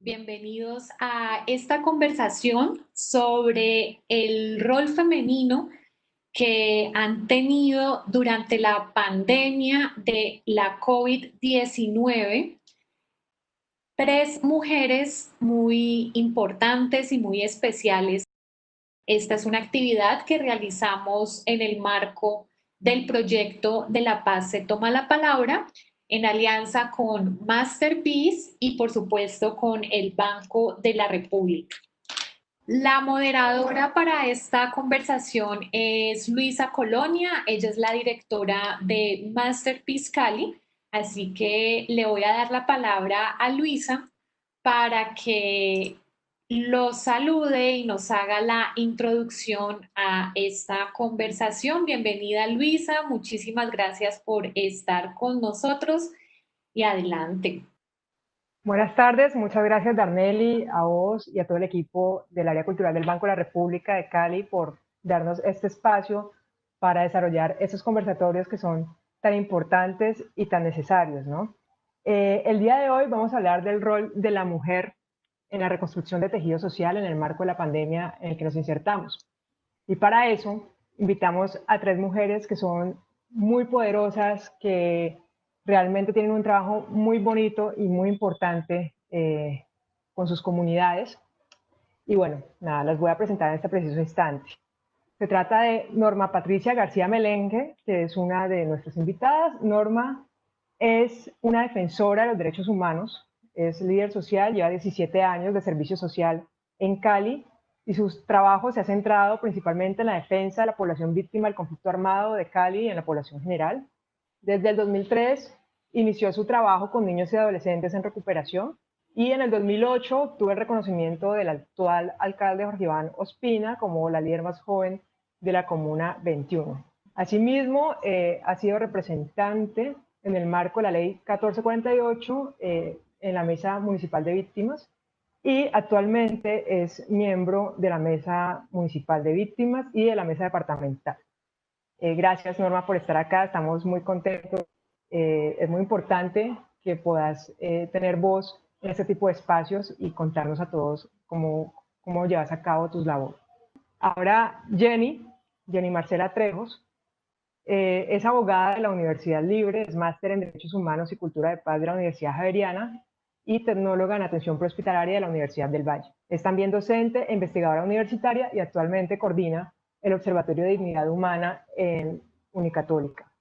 Bienvenidos a esta conversación sobre el rol femenino que han tenido durante la pandemia de la COVID-19 tres mujeres muy importantes y muy especiales. Esta es una actividad que realizamos en el marco del proyecto de La Paz se toma la palabra, en alianza con Masterpiece y por supuesto con el Banco de la República. La moderadora para esta conversación es Luisa Colonia, ella es la directora de Masterpiece Cali, así que le voy a dar la palabra a Luisa para que los salude y nos haga la introducción a esta conversación. Bienvenida Luisa, muchísimas gracias por estar con nosotros y adelante. Buenas tardes, muchas gracias Darnelly, a vos y a todo el equipo del área cultural del Banco de la República de Cali por darnos este espacio para desarrollar estos conversatorios que son tan importantes y tan necesarios, ¿no? El día de hoy vamos a hablar del rol de la mujer en la reconstrucción de tejido social en el marco de la pandemia en el que nos insertamos. Y para eso invitamos a tres mujeres que son muy poderosas, que realmente tienen un trabajo muy bonito y muy importante con sus comunidades. Y bueno, nada, las voy a presentar en este preciso instante. Se trata de Norma Patricia García Melengue, que es una de nuestras invitadas. Norma es una defensora de los derechos humanos, es líder social, lleva 17 años de servicio social en Cali y su trabajo se ha centrado principalmente en la defensa de la población víctima del conflicto armado de Cali y en la población general. Desde el 2003 inició su trabajo con niños y adolescentes en recuperación y en el 2008 obtuvo el reconocimiento del actual alcalde Jorge Iván Ospina como la líder más joven de la Comuna 21. Asimismo, ha sido representante en el marco de la Ley 1448 en la Mesa Municipal de Víctimas y actualmente es miembro de la Mesa Municipal de Víctimas y de la Mesa Departamental. Gracias, Norma, por estar acá. Estamos muy contentos. Es muy importante que puedas tener voz en este tipo de espacios y contarnos a todos cómo llevas a cabo tus labores. Ahora, Jenny Marcela Trejos, es abogada de la Universidad Libre, es máster en Derechos Humanos y Cultura de Paz de la Universidad Javeriana y tecnóloga en atención prehospitalaria de la Universidad del Valle. Es también docente e investigadora universitaria y actualmente coordina el Observatorio de Dignidad Humana en Unicatólica.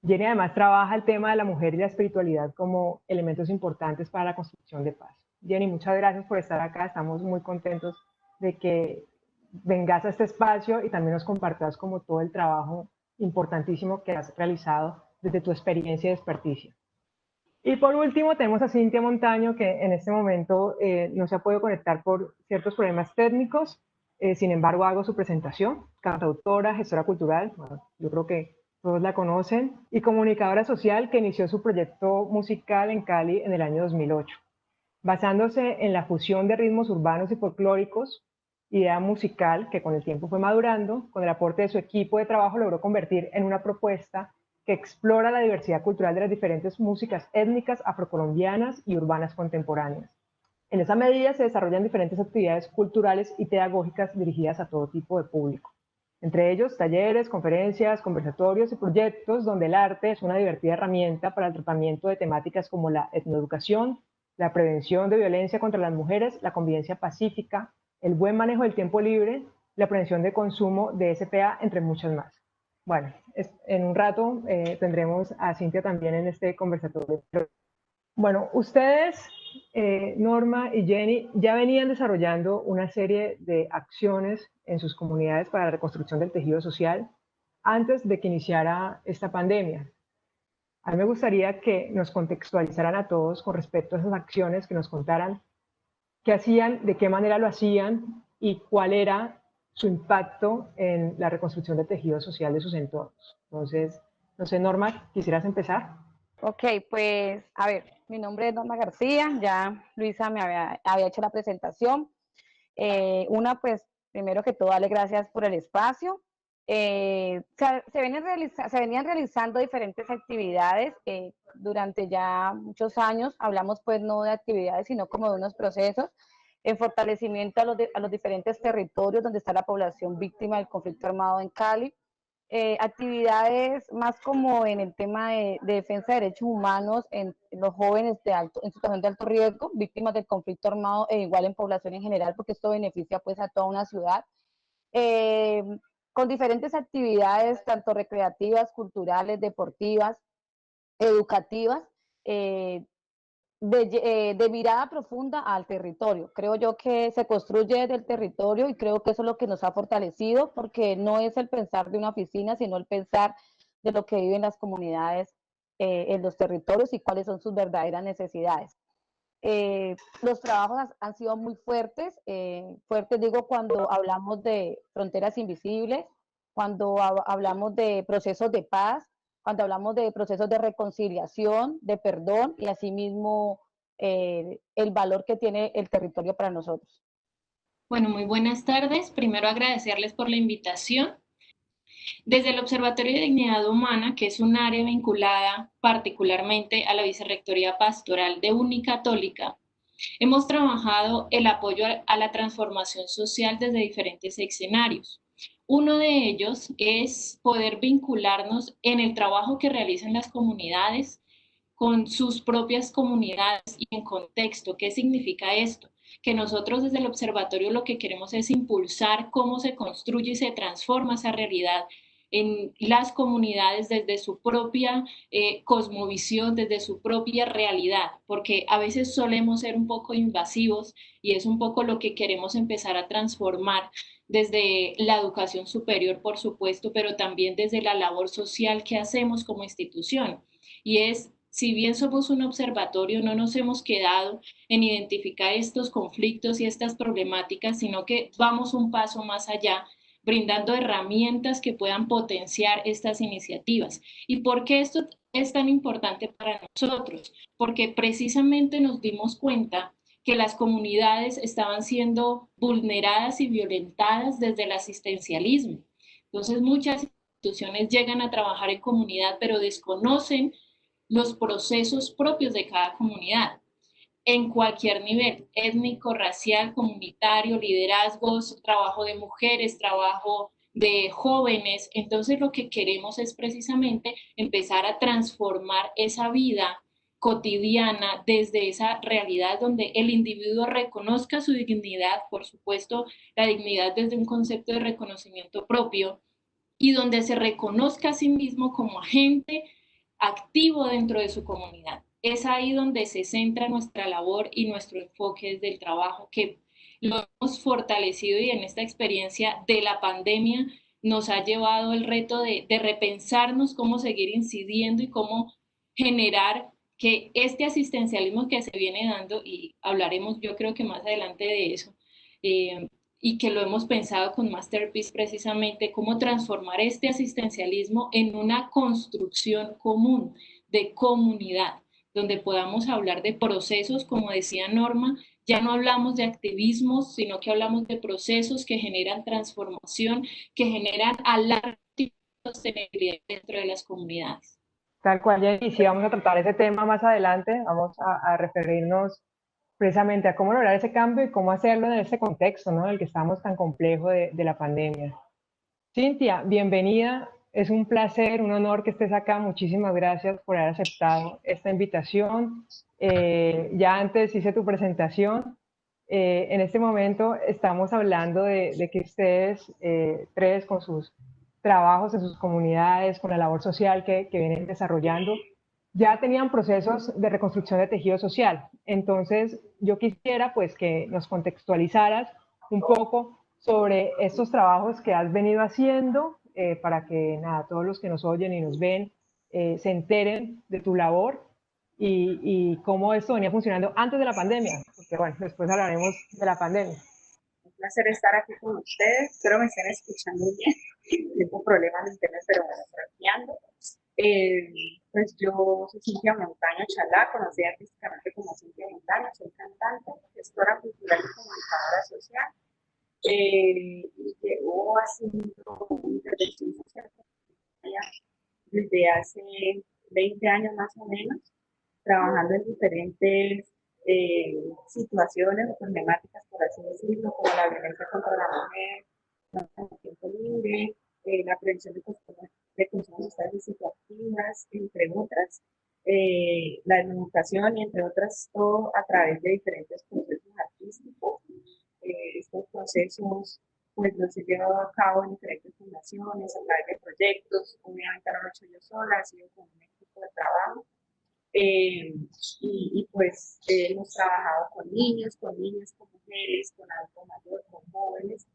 Jenny además trabaja el tema de la mujer y la espiritualidad como elementos importantes para la construcción de paz. Jenny, muchas gracias por estar acá. Estamos muy contentos de que vengas a este espacio y también nos compartas como todo el trabajo importantísimo que has realizado desde tu experiencia y experticia. Y por último tenemos a Cintia Montaño, que en este momento no se ha podido conectar por ciertos problemas técnicos. Sin embargo, hago su presentación. Cantautora, gestora cultural, bueno, yo creo que todos la conocen, y comunicadora social que inició su proyecto musical en Cali en el año 2008. Basándose en la fusión de ritmos urbanos y folclóricos, idea musical que con el tiempo fue madurando, con el aporte de su equipo de trabajo logró convertir en una propuesta que explora la diversidad cultural de las diferentes músicas étnicas afrocolombianas y urbanas contemporáneas. En esa medida se desarrollan diferentes actividades culturales y pedagógicas dirigidas a todo tipo de público. Entre ellos, talleres, conferencias, conversatorios y proyectos donde el arte es una divertida herramienta para el tratamiento de temáticas como la etnoeducación, la prevención de violencia contra las mujeres, la convivencia pacífica, el buen manejo del tiempo libre, la prevención de consumo de SPA, entre muchas más. Bueno, en un rato tendremos a Cintia también en este conversatorio. Bueno, ustedes, Norma y Jenny, ya venían desarrollando una serie de acciones en sus comunidades para la reconstrucción del tejido social antes de que iniciara esta pandemia. A mí me gustaría que nos contextualizaran a todos con respecto a esas acciones, que nos contaran qué hacían, de qué manera lo hacían y cuál era su impacto en la reconstrucción del tejido social de sus entornos. Entonces, no sé, Norma, ¿quisieras empezar? Ok, pues a ver, mi nombre es Norma García, ya Luisa me había hecho la presentación. Pues, primero que todo, darle gracias por el espacio. Se venían realizando diferentes actividades durante ya muchos años. Hablamos pues no de actividades, sino como de unos procesos en fortalecimiento a los diferentes territorios donde está la población víctima del conflicto armado en Cali. Actividades más como en el tema de defensa de derechos humanos en los jóvenes en situación de alto riesgo, víctimas del conflicto armado, e igual en población en general, porque esto beneficia pues a toda una ciudad. Eh, con diferentes actividades, tanto recreativas, culturales, deportivas, educativas, eh, de mirada profunda al territorio. Creo yo que se construye desde el territorio y creo que eso es lo que nos ha fortalecido, porque no es el pensar de una oficina, sino el pensar de lo que viven las comunidades en los territorios y cuáles son sus verdaderas necesidades. Los trabajos han sido muy fuertes, fuertes digo cuando hablamos de fronteras invisibles, cuando hablamos de procesos de paz, cuando hablamos de procesos de reconciliación, de perdón y asimismo el valor que tiene el territorio para nosotros. Bueno, muy buenas tardes. Primero agradecerles por la invitación. Desde el Observatorio de Dignidad Humana, que es un área vinculada particularmente a la Vicerrectoría Pastoral de Unicatólica, hemos trabajado el apoyo a la transformación social desde diferentes escenarios. Uno de ellos es poder vincularnos en el trabajo que realizan las comunidades con sus propias comunidades y en contexto. ¿Qué significa esto? Que nosotros desde el observatorio lo que queremos es impulsar cómo se construye y se transforma esa realidad en las comunidades desde su propia cosmovisión, desde su propia realidad, porque a veces solemos ser un poco invasivos y es un poco lo que queremos empezar a transformar desde la educación superior, por supuesto, pero también desde la labor social que hacemos como institución. Y es, si bien somos un observatorio, no nos hemos quedado en identificar estos conflictos y estas problemáticas, sino que vamos un paso más allá, brindando herramientas que puedan potenciar estas iniciativas. ¿Y por qué esto es tan importante para nosotros? Porque precisamente nos dimos cuenta que las comunidades estaban siendo vulneradas y violentadas desde el asistencialismo. Entonces, muchas instituciones llegan a trabajar en comunidad, pero desconocen los procesos propios de cada comunidad en cualquier nivel, étnico, racial, comunitario, liderazgos, trabajo de mujeres, trabajo de jóvenes. Entonces lo que queremos es precisamente empezar a transformar esa vida cotidiana desde esa realidad donde el individuo reconozca su dignidad, por supuesto, la dignidad desde un concepto de reconocimiento propio y donde se reconozca a sí mismo como agente activo dentro de su comunidad. Es ahí donde se centra nuestra labor y nuestro enfoque desde el trabajo, que lo hemos fortalecido y en esta experiencia de la pandemia nos ha llevado el reto de repensarnos cómo seguir incidiendo y cómo generar que este asistencialismo que se viene dando, y hablaremos yo creo que más adelante de eso, y que lo hemos pensado con Masterpiece precisamente, cómo transformar este asistencialismo en una construcción común de comunidad, donde podamos hablar de procesos, como decía Norma, ya no hablamos de activismos, sino que hablamos de procesos que generan transformación, que generan a largo tiempo sostenibilidad dentro de las comunidades. Tal cual, y si vamos a tratar ese tema más adelante, vamos a referirnos precisamente a cómo lograr ese cambio y cómo hacerlo en ese contexto, ¿no? En el que estamos tan complejo de la pandemia. Cintia, bienvenida. Es un placer, un honor que estés acá. Muchísimas gracias por haber aceptado esta invitación. Ya antes hice tu presentación. En este momento estamos hablando de que ustedes tres con sus trabajos en sus comunidades, con la labor social que vienen desarrollando, ya tenían procesos de reconstrucción de tejido social. Entonces, yo quisiera pues que nos contextualizaras un poco sobre estos trabajos que has venido haciendo para que nada, todos los que nos oyen y nos ven se enteren de tu labor y cómo esto venía funcionando antes de la pandemia, porque bueno, después hablaremos de la pandemia. Un placer estar aquí con ustedes, espero me estén escuchando bien, tengo problemas de internet, pero bueno, tranquilando. Pues yo soy Cintia Montaño Chalá, conocida artísticamente como Cintia Montaño, soy cantante, gestora cultural y comunicadora social. y llevo haciendo intervención social desde hace 20 años más o menos, trabajando en diferentes situaciones o problemáticas, por así decirlo, como la violencia contra la mujer, el tiempo libre, la prevención de consumo de sustancias psicoactivas, entre otras, la educación y entre otras, todo a través de diferentes procesos artísticos. Estos procesos pues los he llevado a cabo en diferentes fundaciones, a través de proyectos, obviamente no lo he hecho yo sola, ha sido con un equipo de trabajo. Pues hemos trabajado con niños, con niñas, con mujeres, con adultos mayores, con jóvenes,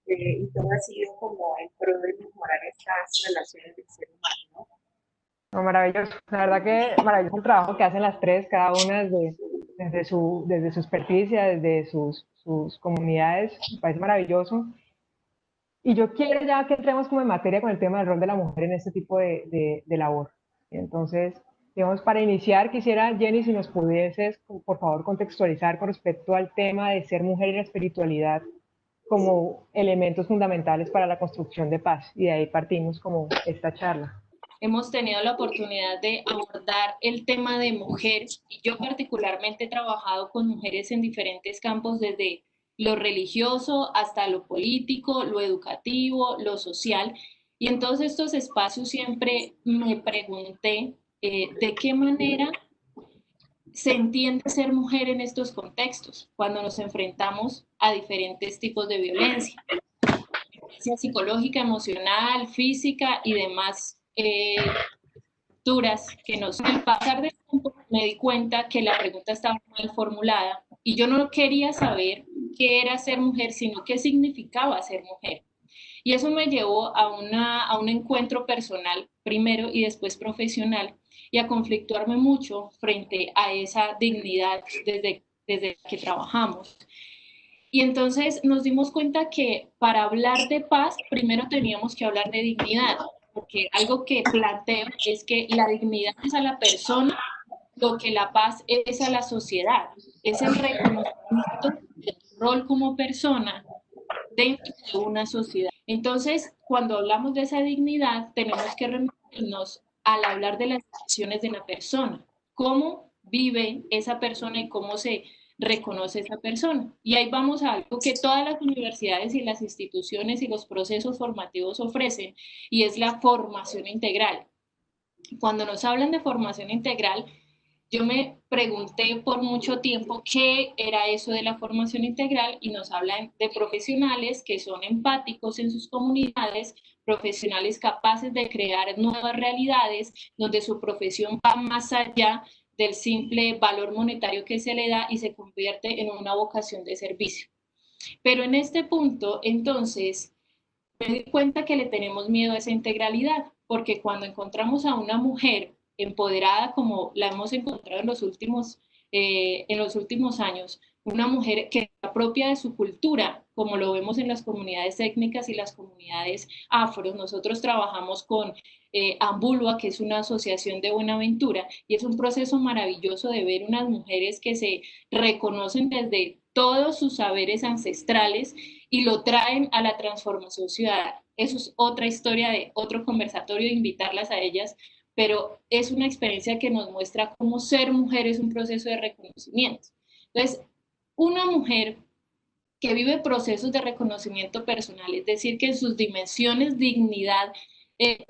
y todo ha sido como en pro de mejorar estas relaciones del ser humano, ¿no? No, maravilloso. La verdad que maravilloso el trabajo que hacen las tres, cada una desde su experticia, desde sus comunidades. Me parece maravilloso. Y yo quiero ya que entremos como en materia con el tema del rol de la mujer en este tipo de labor. Entonces, digamos, para iniciar, quisiera, Jenny, si nos pudieses, por favor, contextualizar con respecto al tema de ser mujer y la espiritualidad como elementos fundamentales para la construcción de paz. Y de ahí partimos como esta charla. Hemos tenido la oportunidad de abordar el tema de mujer y yo particularmente he trabajado con mujeres en diferentes campos, desde lo religioso hasta lo político, lo educativo, lo social, y en todos estos espacios siempre me pregunté de qué manera se entiende ser mujer en estos contextos, cuando nos enfrentamos a diferentes tipos de violencia psicológica, emocional, física y demás duras que nos... Al pasar del tiempo me di cuenta que la pregunta estaba mal formulada y yo no quería saber qué era ser mujer, sino qué significaba ser mujer. Y eso me llevó a un encuentro personal primero y después profesional y a conflictuarme mucho frente a esa dignidad desde que trabajamos. Y entonces nos dimos cuenta que para hablar de paz, primero teníamos que hablar de dignidad, porque algo que planteo es que la dignidad es a la persona, lo que la paz es a la sociedad, es el reconocimiento del rol como persona dentro de una sociedad. Entonces, cuando hablamos de esa dignidad, tenemos que remitirnos al hablar de las decisiones de la persona, cómo vive esa persona y cómo se reconoce esa persona. Y ahí vamos a algo que todas las universidades y las instituciones y los procesos formativos ofrecen, y es la formación integral. Cuando nos hablan de formación integral, yo me pregunté por mucho tiempo qué era eso de la formación integral y nos hablan de profesionales que son empáticos en sus comunidades, profesionales capaces de crear nuevas realidades, donde su profesión va más allá del simple valor monetario que se le da y se convierte en una vocación de servicio. Pero en este punto, entonces, me di cuenta que le tenemos miedo a esa integralidad, porque cuando encontramos a una mujer empoderada como la hemos encontrado en los últimos años, una mujer que es propia de su cultura, como lo vemos en las comunidades étnicas y las comunidades afro. Nosotros trabajamos con Ambulua, que es una asociación de Buenaventura, y es un proceso maravilloso de ver unas mujeres que se reconocen desde todos sus saberes ancestrales y lo traen a la transformación ciudadana. Eso es otra historia de otro conversatorio, de invitarlas a ellas, pero es una experiencia que nos muestra cómo ser mujer es un proceso de reconocimiento. Entonces, una mujer que vive procesos de reconocimiento personal, es decir, que en sus dimensiones dignidad,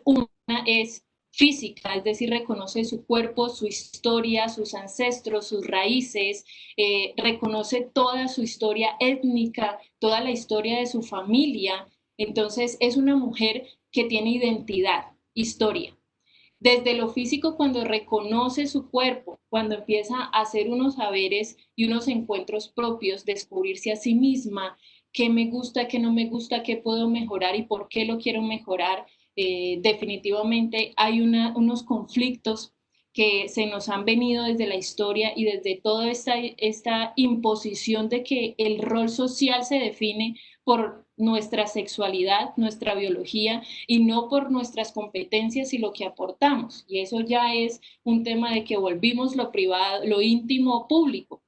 una es física, es decir, reconoce su cuerpo, su historia, sus ancestros, sus raíces, reconoce toda su historia étnica, toda la historia de su familia. Entonces, es una mujer que tiene identidad, historia. Desde lo físico, cuando reconoce su cuerpo, cuando empieza a hacer unos saberes y unos encuentros propios, descubrirse a sí misma, qué me gusta, qué no me gusta, qué puedo mejorar y por qué lo quiero mejorar. Definitivamente hay unos conflictos que se nos han venido desde la historia y desde toda esta imposición de que el rol social se define por nuestra sexualidad, nuestra biología y no por nuestras competencias y lo que aportamos. Y eso ya es un tema de que volvimos lo privado, lo íntimo público.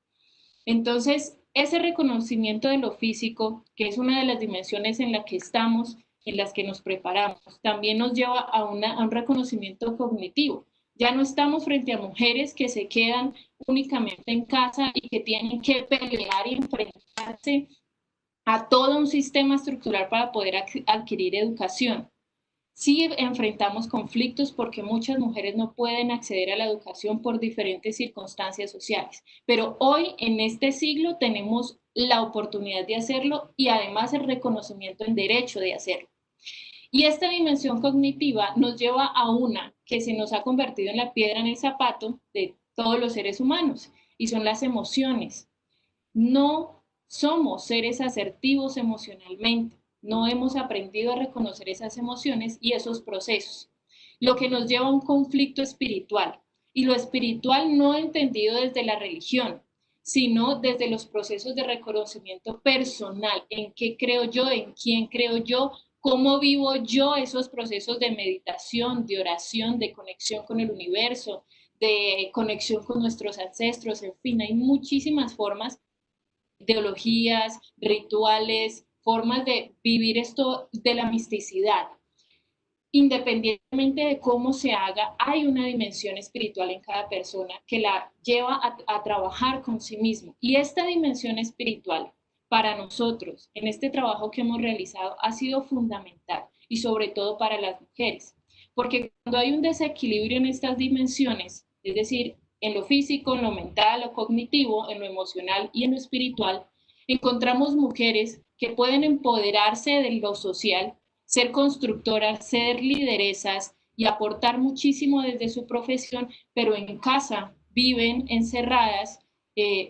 Entonces, ese reconocimiento de lo físico, que es una de las dimensiones en las que estamos, en las que nos preparamos, también nos lleva a un reconocimiento cognitivo. Ya no estamos frente a mujeres que se quedan únicamente en casa y que tienen que pelear y enfrentarse a todo un sistema estructural para poder adquirir educación. Sí enfrentamos conflictos porque muchas mujeres no pueden acceder a la educación por diferentes circunstancias sociales, pero hoy en este siglo tenemos la oportunidad de hacerlo y además el reconocimiento en derecho de hacerlo. Y esta dimensión cognitiva nos lleva a una que se nos ha convertido en la piedra en el zapato de todos los seres humanos, y son las emociones. No somos seres asertivos emocionalmente, no hemos aprendido a reconocer esas emociones y esos procesos, lo que nos lleva a un conflicto espiritual. Y lo espiritual no entendido desde la religión, sino desde los procesos de reconocimiento personal, en qué creo yo, en quién creo yo, cómo vivo yo esos procesos de meditación, de oración, de conexión con el universo, de conexión con nuestros ancestros, en fin, hay muchísimas formas, ideologías, rituales, formas de vivir esto de la misticidad. Independientemente de cómo se haga, hay una dimensión espiritual en cada persona que la lleva a trabajar con sí mismo. Y esta dimensión espiritual para nosotros, en este trabajo que hemos realizado, ha sido fundamental y sobre todo para las mujeres. Porque cuando hay un desequilibrio en estas dimensiones, es decir, en lo físico, en lo mental, lo cognitivo, en lo emocional y en lo espiritual, encontramos mujeres que pueden empoderarse de lo social, ser constructoras, ser lideresas y aportar muchísimo desde su profesión, pero en casa viven encerradas,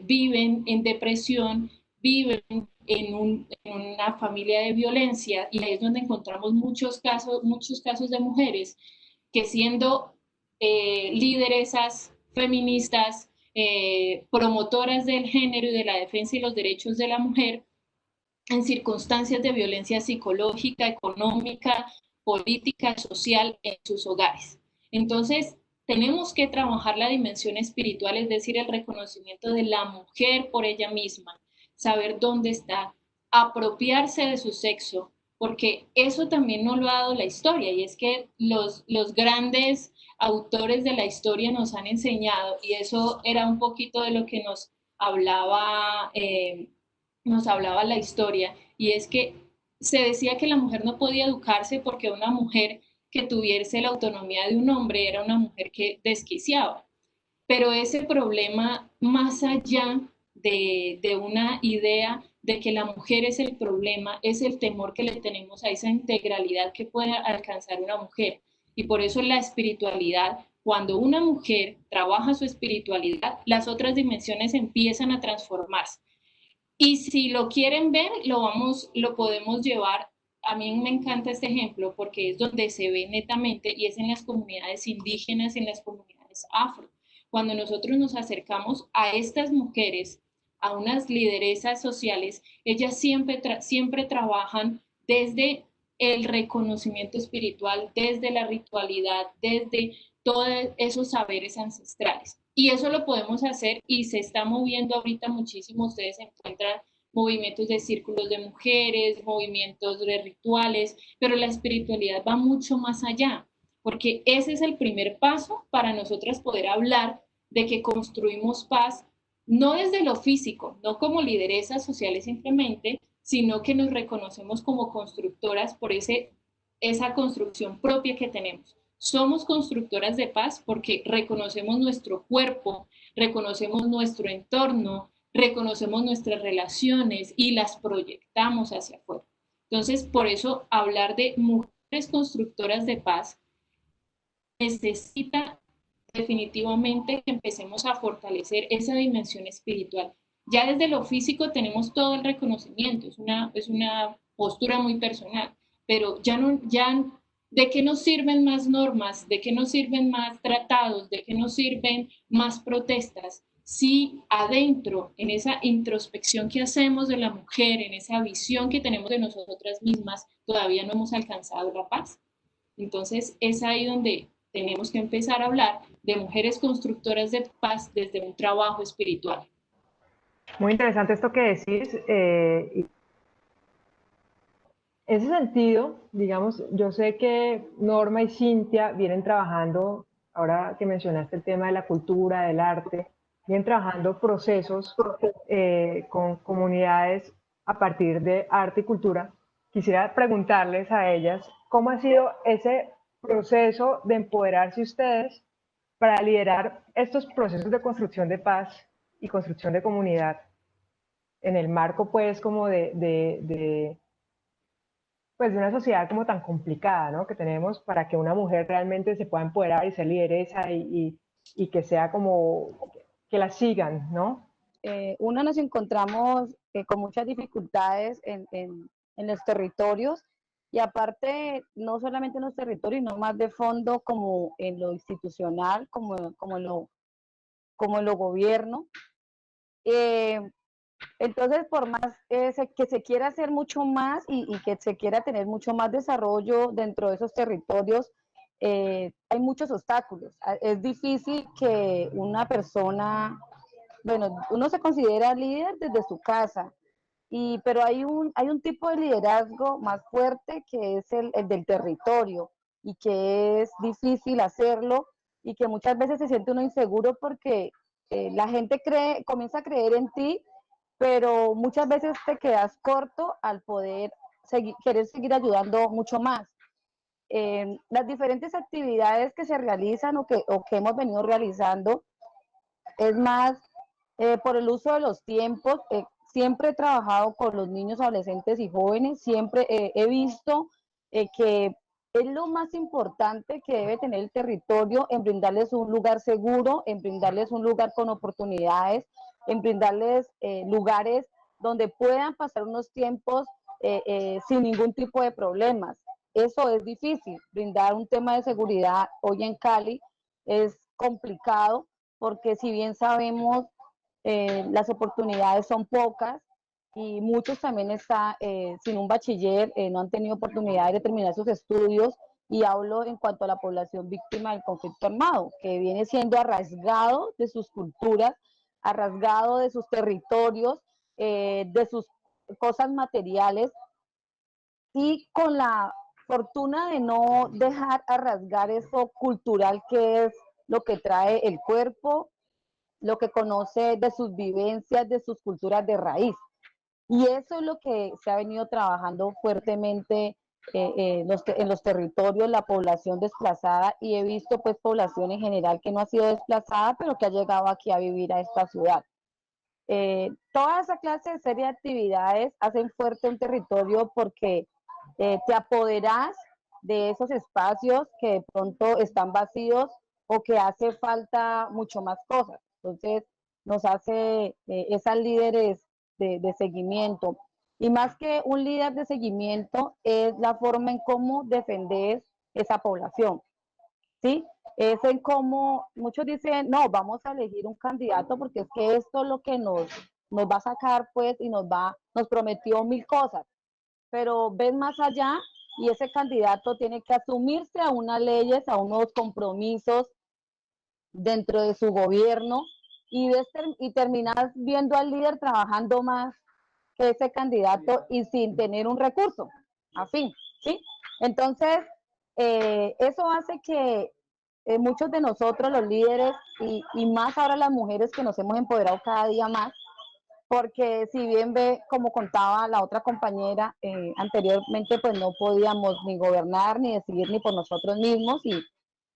viven en depresión, viven en una familia de violencia, y ahí es donde encontramos muchos casos de mujeres que siendo lideresas feministas, promotoras del género y de la defensa y los derechos de la mujer, en circunstancias de violencia psicológica, económica, política, social en sus hogares. Entonces, tenemos que trabajar la dimensión espiritual, es decir, el reconocimiento de la mujer por ella misma, saber dónde está, apropiarse de su sexo, porque eso también nos lo ha dado la historia, y es que los grandes autores de la historia nos han enseñado, y eso era un poquito de lo que nos hablaba la historia, y es que se decía que la mujer no podía educarse porque una mujer que tuviese la autonomía de un hombre era una mujer que desquiciaba. Pero ese problema, más allá de una idea de que la mujer es el problema, es el temor que le tenemos a esa integralidad que puede alcanzar una mujer. Y por eso la espiritualidad, cuando una mujer trabaja su espiritualidad, las otras dimensiones empiezan a transformarse. Y si lo quieren ver, lo podemos llevar. A mí me encanta este ejemplo porque es donde se ve netamente, y es en las comunidades indígenas, en las comunidades afro. Cuando nosotros nos acercamos a estas mujeres, a unas lideresas sociales, ellas siempre trabajan desde el reconocimiento espiritual, desde la ritualidad, desde todos esos saberes ancestrales. Y eso lo podemos hacer y se está moviendo ahorita muchísimo. Ustedes encuentran movimientos de círculos de mujeres, movimientos de rituales, pero la espiritualidad va mucho más allá, porque ese es el primer paso para nosotras poder hablar de que construimos paz, no desde lo físico, no como lideresas sociales simplemente, sino que nos reconocemos como constructoras por esa construcción propia que tenemos. Somos constructoras de paz porque reconocemos nuestro cuerpo, reconocemos nuestro entorno, reconocemos nuestras relaciones y las proyectamos hacia afuera. Entonces, por eso hablar de mujeres constructoras de paz necesita definitivamente que empecemos a fortalecer esa dimensión espiritual. Ya desde lo físico tenemos todo el reconocimiento, es una postura muy personal, pero ¿de qué nos sirven más normas? ¿De qué nos sirven más tratados? ¿De qué nos sirven más protestas? Si adentro, en esa introspección que hacemos de la mujer, en esa visión que tenemos de nosotras mismas, todavía no hemos alcanzado la paz. Entonces es ahí donde tenemos que empezar a hablar de mujeres constructoras de paz desde un trabajo espiritual. Muy interesante esto que decís. En ese sentido, digamos, yo sé que Norma y Cintia vienen trabajando, ahora que mencionaste el tema de la cultura, del arte, vienen trabajando procesos con comunidades a partir de arte y cultura. Quisiera preguntarles a ellas cómo ha sido ese proceso de empoderarse ustedes para liderar estos procesos de construcción de paz y construcción de comunidad en el marco, pues, como pues de una sociedad como tan complicada, ¿no? Que tenemos para que una mujer realmente se pueda empoderar y ser lideresa y que sea como que la sigan, ¿no? Uno nos encontramos con muchas dificultades en los territorios y aparte no solamente en los territorios, sino más de fondo como en lo institucional, como en lo gobierno. Eh, entonces, por más que se quiera hacer mucho más y que se quiera tener mucho más desarrollo dentro de esos territorios, hay muchos obstáculos. Es difícil que una persona, bueno, uno se considera líder desde su casa, pero hay un tipo de liderazgo más fuerte que es el del territorio y que es difícil hacerlo y que muchas veces se siente uno inseguro porque la gente comienza a creer en ti, pero muchas veces te quedas corto al poder querer seguir ayudando mucho más. Las diferentes actividades que se realizan o que hemos venido realizando es más por el uso de los tiempos. Siempre he trabajado con los niños, adolescentes y jóvenes, siempre he visto que es lo más importante que debe tener el territorio en brindarles un lugar seguro, en brindarles un lugar con oportunidades, en brindarles lugares donde puedan pasar unos tiempos sin ningún tipo de problemas. Eso es difícil, brindar un tema de seguridad hoy en Cali es complicado porque si bien sabemos las oportunidades son pocas y muchos también están sin un bachiller, no han tenido oportunidad de terminar sus estudios y hablo en cuanto a la población víctima del conflicto armado, que viene siendo arrasgado de sus culturas, arrasgado de sus territorios, de sus cosas materiales y con la fortuna de no dejar arrasgar eso cultural que es lo que trae el cuerpo, lo que conoce de sus vivencias, de sus culturas de raíz. Y eso es lo que se ha venido trabajando fuertemente en los territorios, la población desplazada, y he visto pues población en general que no ha sido desplazada, pero que ha llegado aquí a vivir a esta ciudad. Toda esa clase de serie de actividades hacen fuerte un territorio porque te apoderas de esos espacios que de pronto están vacíos o que hace falta mucho más cosas. Entonces, nos hace esas líderes de seguimiento. Y más que un líder de seguimiento, es la forma en cómo defender esa población. ¿Sí? Es en cómo muchos dicen, no, vamos a elegir un candidato porque es que esto es lo que nos va a sacar, pues, y nos prometió mil cosas, pero ves más allá y ese candidato tiene que asumirse a unas leyes, a unos compromisos dentro de su gobierno y terminas viendo al líder trabajando más que ese candidato y sin tener un recurso, a fin, ¿sí? Entonces, eso hace que muchos de nosotros, los líderes, y más ahora las mujeres que nos hemos empoderado cada día más, porque si bien ve, como contaba la otra compañera, anteriormente pues no podíamos ni gobernar, ni decidir ni por nosotros mismos,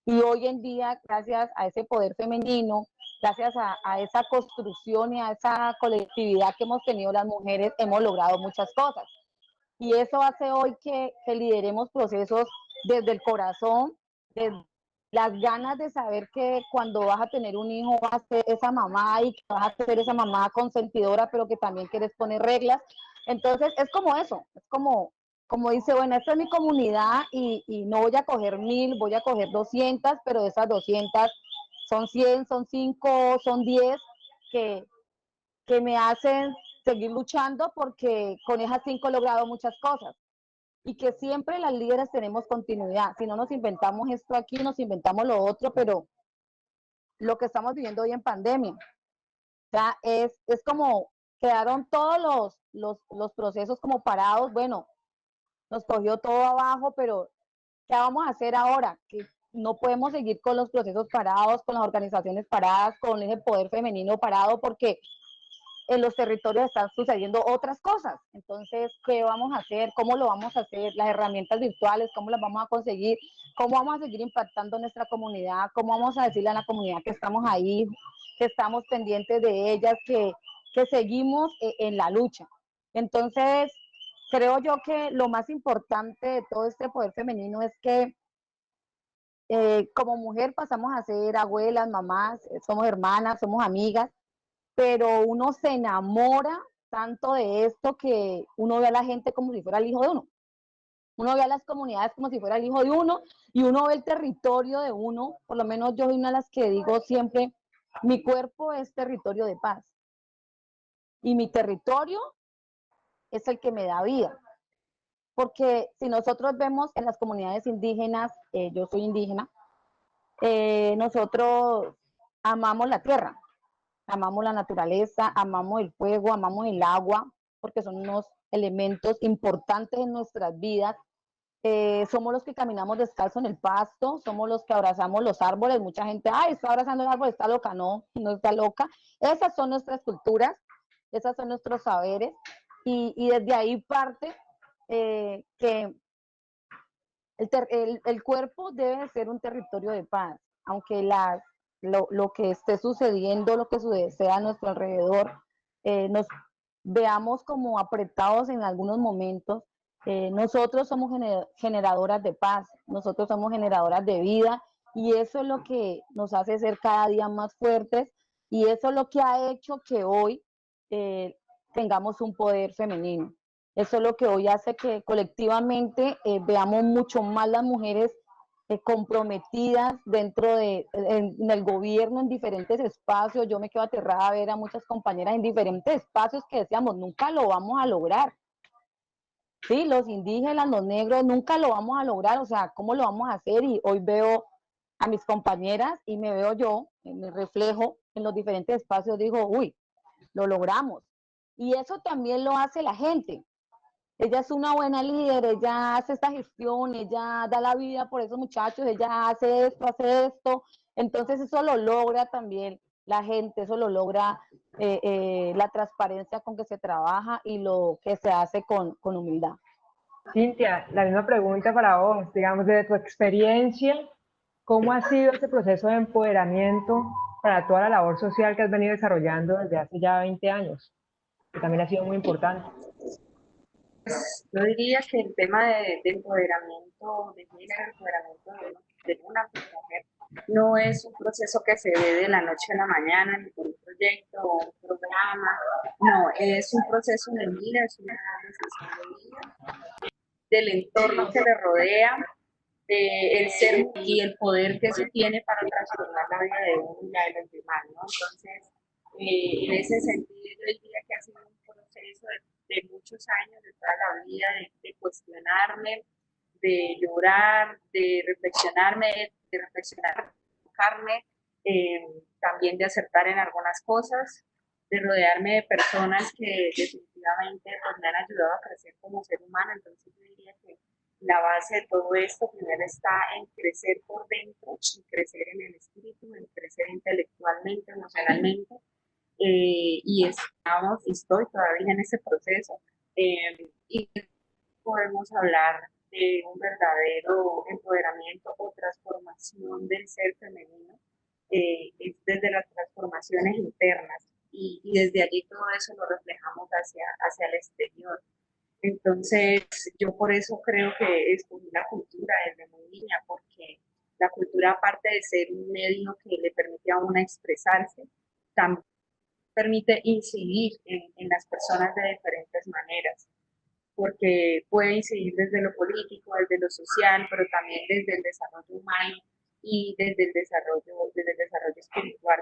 y hoy en día, gracias a ese poder femenino, gracias a esa construcción y a esa colectividad que hemos tenido las mujeres, hemos logrado muchas cosas. Y eso hace hoy que lideremos procesos desde el corazón, desde las ganas de saber que cuando vas a tener un hijo vas a ser esa mamá y que vas a ser esa mamá consentidora, pero que también quieres poner reglas. Entonces es como eso, es como dice, bueno, esta es mi comunidad y no voy a coger 1000, voy a coger 200, pero de esas 200 son 100, son 5, son 10 que, que me hacen seguir luchando porque con esas 5 he logrado muchas cosas y que siempre las líderes tenemos continuidad. Si no nos inventamos esto aquí, nos inventamos lo otro, pero lo que estamos viviendo hoy en pandemia, o sea, es como quedaron todos los procesos como parados. Bueno, nos cogió todo abajo, pero ¿qué vamos a hacer ahora? Que no podemos seguir con los procesos parados, con las organizaciones paradas, con ese poder femenino parado, porque en los territorios están sucediendo otras cosas. Entonces, ¿qué vamos a hacer? ¿Cómo lo vamos a hacer? Las herramientas virtuales, ¿cómo las vamos a conseguir? ¿Cómo vamos a seguir impactando nuestra comunidad? ¿Cómo vamos a decirle a la comunidad que estamos ahí, que estamos pendientes de ellas, que seguimos en la lucha? Entonces, creo yo que lo más importante de todo este poder femenino es que como mujer pasamos a ser abuelas, mamás, somos hermanas, somos amigas, pero uno se enamora tanto de esto que uno ve a la gente como si fuera el hijo de uno. Uno ve a las comunidades como si fuera el hijo de uno y uno ve el territorio de uno. Por lo menos yo soy una de las que digo siempre, mi cuerpo es territorio de paz y mi territorio es el que me da vida. Porque si nosotros vemos en las comunidades indígenas, yo soy indígena, nosotros amamos la tierra, amamos la naturaleza, amamos el fuego, amamos el agua, porque son unos elementos importantes en nuestras vidas. Somos los que caminamos descalzo en el pasto, somos los que abrazamos los árboles. Mucha gente, ay, está abrazando el árbol, está loca. No, no está loca. Esas son nuestras culturas, esos son nuestros saberes, y desde ahí parte que el cuerpo debe ser un territorio de paz, aunque lo que esté sucediendo, lo que sucede a nuestro alrededor, nos veamos como apretados en algunos momentos. Nosotros somos generadoras de paz, nosotros somos generadoras de vida, y eso es lo que nos hace ser cada día más fuertes, y eso es lo que ha hecho que hoy tengamos un poder femenino. Eso es lo que hoy hace que colectivamente veamos mucho más las mujeres comprometidas dentro en el gobierno, en diferentes espacios. Yo me quedo aterrada a ver a muchas compañeras en diferentes espacios que decíamos, nunca lo vamos a lograr. Sí, los indígenas, los negros, nunca lo vamos a lograr. O sea, ¿cómo lo vamos a hacer? Y hoy veo a mis compañeras y me veo yo, me reflejo en los diferentes espacios, digo, uy, lo logramos. Y eso también lo hace la gente. Ella es una buena líder, ella hace esta gestión, ella da la vida por esos muchachos, ella hace esto. Entonces eso lo logra también la gente, eso lo logra la transparencia con que se trabaja y lo que se hace con humildad. Cintia, la misma pregunta para vos, digamos, desde tu experiencia, ¿cómo ha sido este proceso de empoderamiento para toda la labor social que has venido desarrollando desde hace ya 20 años? Que también ha sido muy importante. Yo diría que el tema de empoderamiento de género, empoderamiento de una mujer, no es un proceso que se ve de la noche a la mañana, ni por un proyecto o un programa, no, es un proceso de vida, es una decisión de vida, del entorno que le rodea, el ser y el poder que eso tiene para transformar la vida de uno y la de los demás, ¿no? Entonces, en ese sentido, yo diría que ha sido un proceso de muchos años, de toda la vida, de cuestionarme, de llorar, de reflexionarme, de reflexionar, enfocarme, también de acertar en algunas cosas, de rodearme de personas que definitivamente pues, me han ayudado a crecer como ser humano. Entonces, yo diría que la base de todo esto primero está en crecer por dentro, en crecer en el espíritu, en crecer intelectualmente, emocionalmente, y estoy todavía en ese proceso, y podemos hablar de un verdadero empoderamiento o transformación del ser femenino, es desde las transformaciones internas, y desde allí todo eso lo reflejamos hacia el exterior. Entonces, yo por eso creo que escogí la cultura desde muy niña, porque la cultura, aparte de ser un medio que le permite a una expresarse, también permite incidir en las personas de diferentes maneras, porque puede incidir desde lo político, desde lo social, pero también desde el desarrollo humano y desde el desarrollo espiritual,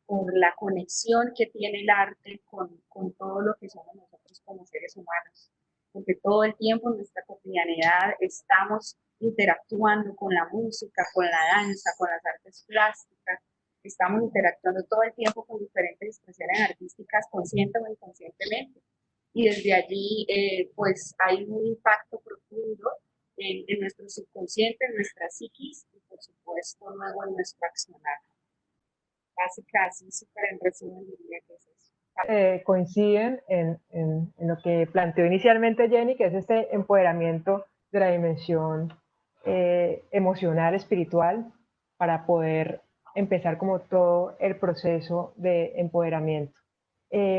por la conexión que tiene el arte con todo lo que somos nosotros como seres humanos, porque todo el tiempo en nuestra cotidianidad estamos interactuando con la música, con la danza, con las artes plásticas, estamos interactuando todo el tiempo con diferentes expresiones artísticas, consciente o inconscientemente. Y desde allí, pues hay un impacto profundo en nuestro subconsciente, en nuestra psiquis y por supuesto luego en nuestro accionar. Casi súper en resumen diría que es eso. Coinciden en lo que planteó inicialmente Jenny, que es este empoderamiento de la dimensión emocional, espiritual, para poder empezar como todo el proceso de empoderamiento.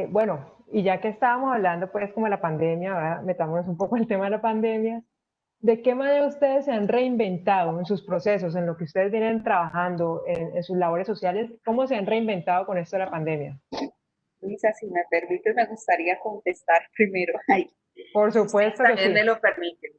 Bueno, y ya que estábamos hablando pues como de la pandemia, ahora metámonos un poco en el tema de la pandemia, ¿de qué manera ustedes se han reinventado en sus procesos, en lo que ustedes vienen trabajando, en sus labores sociales? ¿Cómo se han reinventado con esto de la pandemia? Luisa, si me permites, me gustaría contestar primero. Ay, Por si ustedes supuesto que también sí. me lo permiten.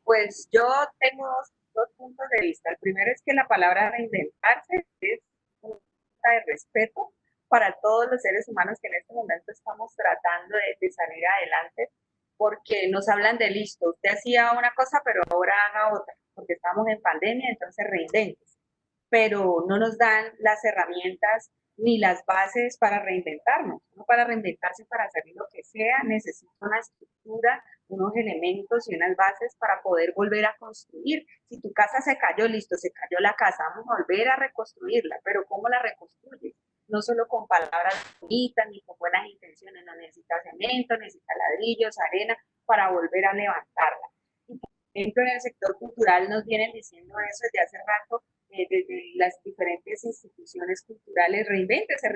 Pues yo tengo dos puntos de vista. El primero es que la palabra reinventarse es una falta de respeto para todos los seres humanos que en este momento estamos tratando de salir adelante, porque nos hablan de listo, usted hacía una cosa, pero ahora haga otra, porque estamos en pandemia, entonces reinventes. Pero no nos dan las herramientas ni las bases para reinventarnos. Uno para reinventarse, para hacer lo que sea, necesita una estructura, unos elementos y unas bases para poder volver a construir. Si tu casa se cayó, listo, se cayó la casa, vamos a volver a reconstruirla, pero ¿cómo la reconstruyes? No solo con palabras bonitas ni con buenas intenciones, no necesita cemento, necesita ladrillos, arena para volver a levantarla. Y por ejemplo, en el sector cultural nos vienen diciendo eso desde hace rato, desde las diferentes instituciones culturales, reinvéntese,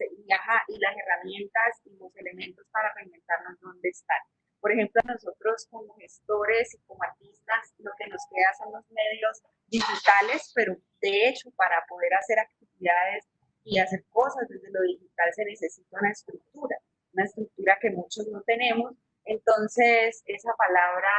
y las herramientas y los elementos para reinventarnos, ¿dónde están? Por ejemplo, nosotros como gestores y como artistas, lo que nos queda son los medios digitales, pero de hecho, para poder hacer actividades y hacer cosas desde lo digital se necesita una estructura que muchos no tenemos. Entonces, esa palabra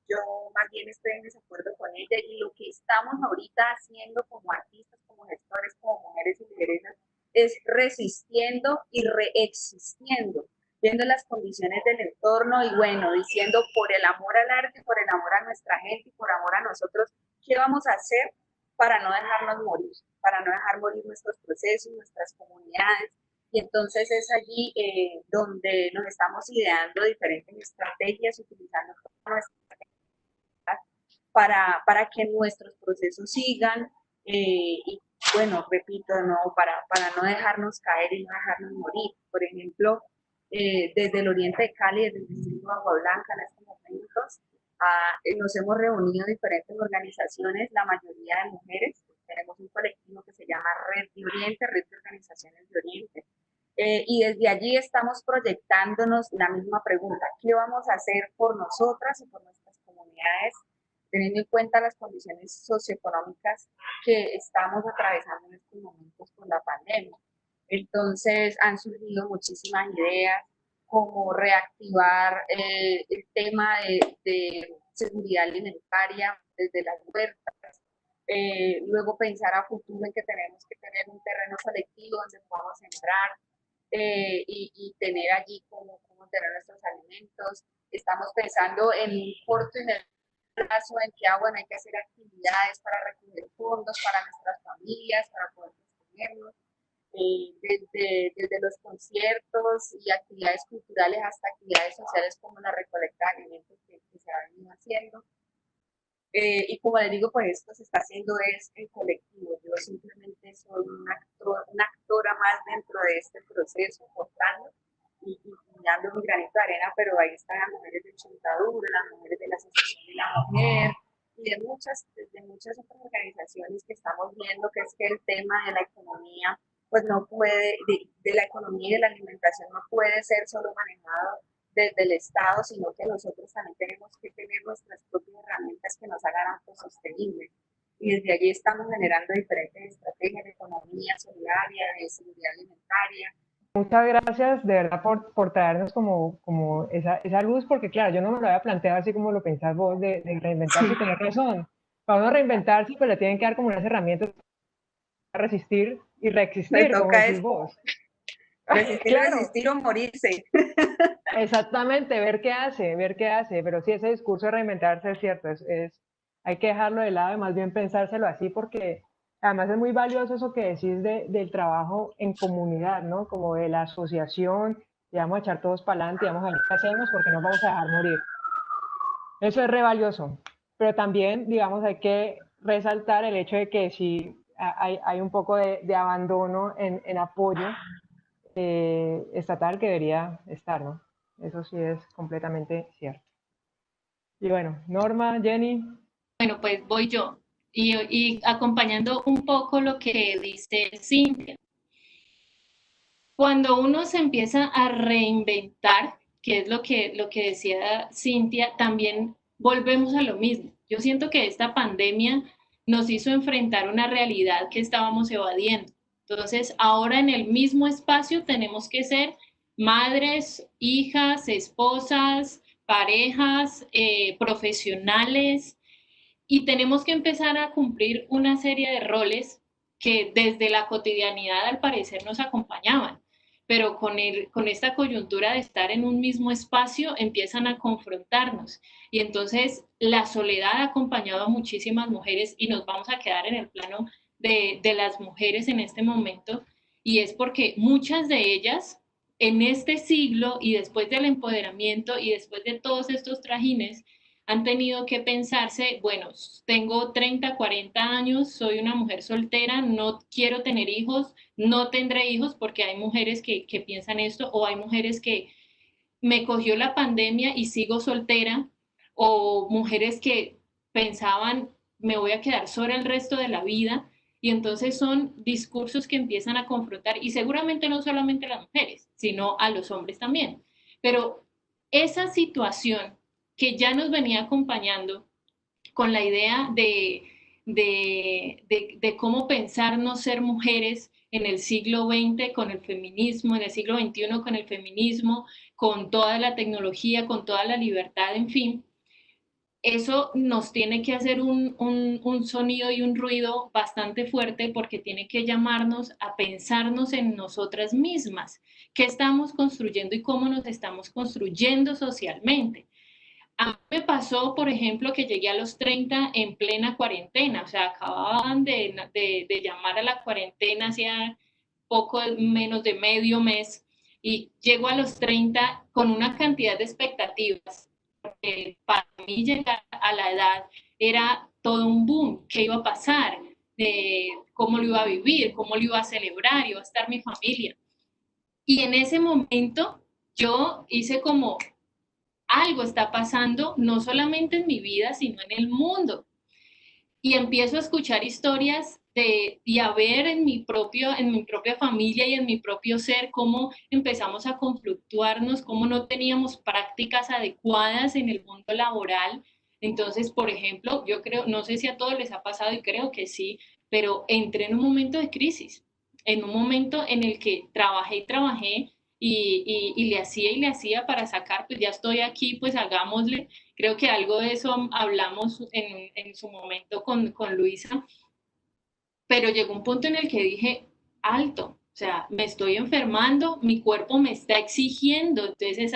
yo más bien estoy en desacuerdo con ella y lo que estamos ahorita haciendo como artistas, como gestores, como mujeres y lideresas es resistiendo y reexistiendo, viendo las condiciones del entorno y bueno, diciendo por el amor al arte, por el amor a nuestra gente y por amor a nosotros, ¿qué vamos a hacer para no dejarnos morir, para no dejar morir nuestros procesos, nuestras comunidades? Y entonces es allí donde nos estamos ideando diferentes estrategias, utilizando nuestra para que nuestros procesos sigan y bueno, repito, no, para no dejarnos caer y no dejarnos morir. Por ejemplo, desde el oriente de Cali, desde el distrito de Agua Blanca, en estos momentos, nos hemos reunido diferentes organizaciones, la mayoría de mujeres. Tenemos un colectivo que se llama Red de Oriente, Red de Organizaciones de Oriente. Y desde allí estamos proyectándonos la misma pregunta, ¿qué vamos a hacer por nosotras y por nuestras comunidades, teniendo en cuenta las condiciones socioeconómicas que estamos atravesando en estos momentos con la pandemia? Entonces han surgido muchísimas ideas, como reactivar el tema de seguridad alimentaria desde las huertas, luego pensar a futuro en que tenemos que tener un terreno selectivo donde podamos sembrar, y tener allí cómo tener nuestros alimentos. Estamos pensando en un corto y medio plazo en que bueno, hay que hacer actividades para recoger fondos para nuestras familias, para poder sostenernos, desde los conciertos y actividades culturales hasta actividades sociales como la recolecta de alimentos que se ha venido haciendo. Y como les digo, pues esto se está haciendo es en colectivo. Yo simplemente soy una actora más dentro de este proceso, aportando y dando mi granito de arena, pero ahí están las mujeres de Chontadura, las mujeres de la Asociación de la Mujer y de muchas otras organizaciones que estamos viendo que es que el tema de la economía, pues no puede, de la economía y de la alimentación no puede ser solo manejado desde el Estado, sino que nosotros también tenemos que tener nuestras propias herramientas que nos hagan autosostenibles. Y desde allí estamos generando diferentes estrategias de economía solidaria, de seguridad alimentaria. Muchas gracias de verdad por traernos como esa luz, porque claro, yo no me lo había planteado así como lo pensás vos de reinventarse y tener razón. Para uno reinventarse, pues le tienen que dar como unas herramientas para resistir y reexistir, como decís vos. Resistir, claro. Resistir o morirse. Exactamente, ver qué hace, pero sí, ese discurso de reinventarse es cierto, hay que dejarlo de lado y más bien pensárselo así porque Además es muy valioso eso que decís del trabajo en comunidad, ¿no? Como de la asociación, y vamos a echar todos para adelante, y vamos a ver qué hacemos porque nos vamos a dejar morir. Eso es re valioso, pero también, digamos, hay que resaltar el hecho de que si hay un poco de abandono en apoyo estatal que debería estar, ¿no? Eso sí es completamente cierto. Y bueno, Norma, Jenny. Bueno, pues voy yo. Y acompañando un poco lo que dice Cintia. Cuando uno se empieza a reinventar, que es lo que decía Cintia, también volvemos a lo mismo. Yo siento que esta pandemia nos hizo enfrentar una realidad que estábamos evadiendo. Entonces, ahora en el mismo espacio tenemos que ser madres, hijas, esposas, parejas, profesionales, y tenemos que empezar a cumplir una serie de roles que desde la cotidianidad al parecer nos acompañaban, pero con esta coyuntura de estar en un mismo espacio empiezan a confrontarnos. Y entonces la soledad ha acompañado a muchísimas mujeres y nos vamos a quedar en el plano de las mujeres en este momento, y es porque muchas de ellas en este siglo y después del empoderamiento y después de todos estos trajines, han tenido que pensarse, bueno, tengo 30, 40 años, soy una mujer soltera, no quiero tener hijos, no tendré hijos, porque hay mujeres que piensan esto, o hay mujeres que me cogió la pandemia y sigo soltera, o mujeres que pensaban, me voy a quedar sola el resto de la vida. Y entonces son discursos que empiezan a confrontar, y seguramente no solamente a las mujeres, sino a los hombres también. Pero esa situación que ya nos venía acompañando con la idea de cómo pensarnos ser mujeres en el siglo XX con el feminismo, en el siglo XXI con el feminismo, con toda la tecnología, con toda la libertad, en fin, eso nos tiene que hacer un sonido y un ruido bastante fuerte, porque tiene que llamarnos a pensarnos en nosotras mismas, qué estamos construyendo y cómo nos estamos construyendo socialmente. A mí me pasó, por ejemplo, que llegué a los 30 en plena cuarentena, o sea, acababan de llamar a la cuarentena hacía poco menos de medio mes, y llego a los 30 con una cantidad de expectativas. Para mí llegar a la edad era todo un boom, qué iba a pasar, cómo lo iba a vivir, cómo lo iba a celebrar, iba a estar mi familia. Y en ese momento yo hice como, algo está pasando, no solamente en mi vida, sino en el mundo. Y empiezo a escuchar historias y a ver en mi propia familia y en mi propio ser cómo empezamos a conflictuarnos, cómo no teníamos prácticas adecuadas en el mundo laboral. Entonces, por ejemplo, yo creo, no sé si a todos les ha pasado y creo que sí, pero entré en un momento de crisis, en un momento en el que trabajé y trabajé, y le hacía para sacar, pues ya estoy aquí, pues hagámosle. Creo que algo de eso hablamos en su momento con Luisa, pero llegó un punto en el que dije, alto, o sea, me estoy enfermando, mi cuerpo me está exigiendo, entonces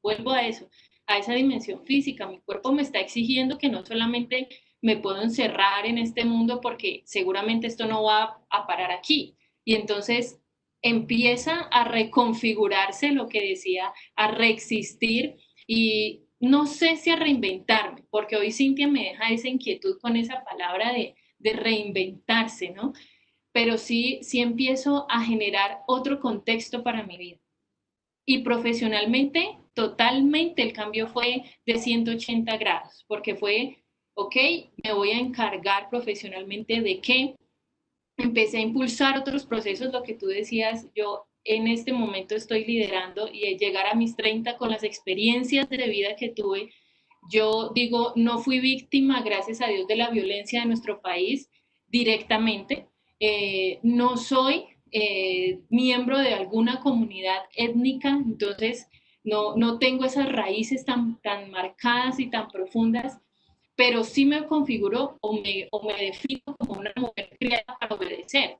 vuelvo a eso, a esa dimensión física, mi cuerpo me está exigiendo que no solamente me puedo encerrar en este mundo, porque seguramente esto no va a parar aquí. Y entonces empieza a reconfigurarse lo que decía, a reexistir, y no sé si a reinventarme, porque hoy Cintia me deja esa inquietud con esa palabra de reinventarse, ¿no? Pero sí empiezo a generar otro contexto para mi vida. Y profesionalmente, totalmente el cambio fue de 180 grados, porque fue, ok, me voy a encargar profesionalmente de qué. Empecé a impulsar otros procesos, lo que tú decías, yo en este momento estoy liderando, y llegar a mis 30 con las experiencias de vida que tuve, yo digo, no fui víctima, gracias a Dios, de la violencia de nuestro país directamente. No soy miembro de alguna comunidad étnica, entonces no tengo esas raíces tan marcadas y tan profundas, pero sí me configuro o me defino como una mujer criada para obedecer.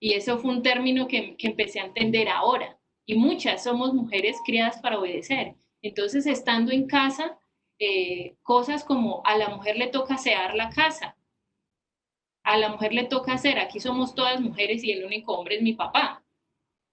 Y eso fue un término que empecé a entender ahora. Y muchas somos mujeres criadas para obedecer. Entonces, estando en casa, cosas como a la mujer le toca asear la casa, a la mujer le toca hacer, aquí somos todas mujeres y el único hombre es mi papá,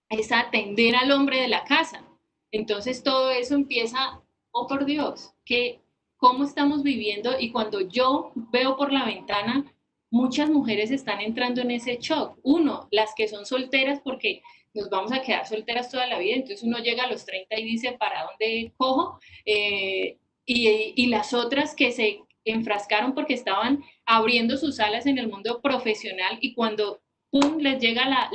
es atender al hombre de la casa. Entonces todo eso empieza, oh por Dios, que cómo estamos viviendo, y cuando yo veo por la ventana, muchas mujeres están entrando en ese shock. Uno, las que son solteras porque nos vamos a quedar solteras toda la vida, entonces uno llega a los 30 y dice, ¿para dónde cojo? Y las otras que se enfrascaron porque estaban abriendo sus alas en el mundo profesional, y cuando pum, les llega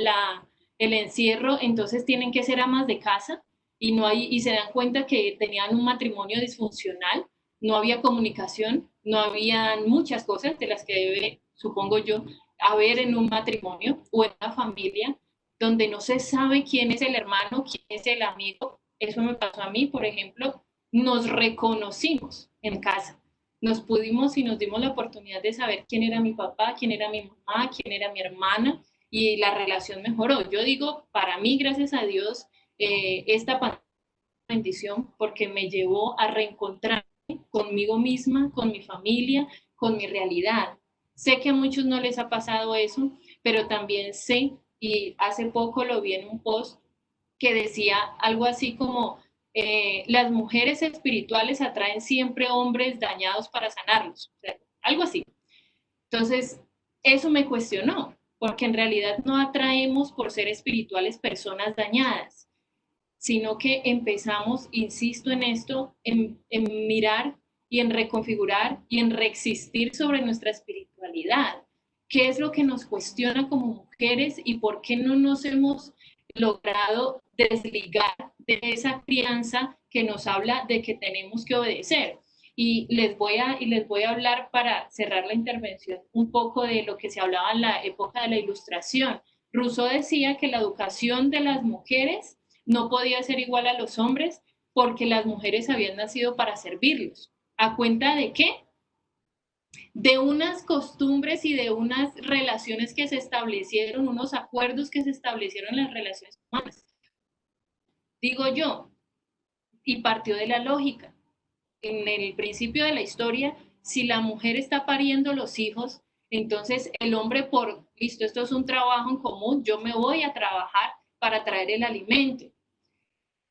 el encierro, entonces tienen que ser amas de casa y, no hay, y se dan cuenta que tenían un matrimonio disfuncional, no había comunicación, no habían muchas cosas de las que debe, supongo yo, haber en un matrimonio o en una familia, donde no se sabe quién es el hermano, quién es el amigo. Eso me pasó a mí, por ejemplo, nos reconocimos en casa. Nos pudimos y nos dimos la oportunidad de saber quién era mi papá, quién era mi mamá, quién era mi hermana, y la relación mejoró. Yo digo, para mí, gracias a Dios, esta bendición, porque me llevó a reencontrarme conmigo misma, con mi familia, con mi realidad. Sé que a muchos no les ha pasado eso, pero también sé, y hace poco lo vi en un post que decía algo así como, las mujeres espirituales atraen siempre hombres dañados para sanarlos, o sea, algo así. Entonces, eso me cuestionó, porque en realidad no atraemos por ser espirituales personas dañadas, sino que empezamos, insisto en esto, en mirar y en reconfigurar y en reexistir sobre nuestra espiritualidad. ¿Qué es lo que nos cuestiona como mujeres y por qué no nos hemos logrado desligar de esa crianza que nos habla de que tenemos que obedecer? Y les voy a hablar, para cerrar la intervención, un poco de lo que se hablaba en la época de la Ilustración. Rousseau decía que la educación de las mujeres no podía ser igual a los hombres porque las mujeres habían nacido para servirlos. ¿A cuenta de qué? De unas costumbres y de unas relaciones que se establecieron, unos acuerdos que se establecieron en las relaciones humanas. Digo yo, y partió de la lógica. En el principio de la historia, si la mujer está pariendo los hijos, entonces el hombre, por listo, esto es un trabajo en común, yo me voy a trabajar para traer el alimento.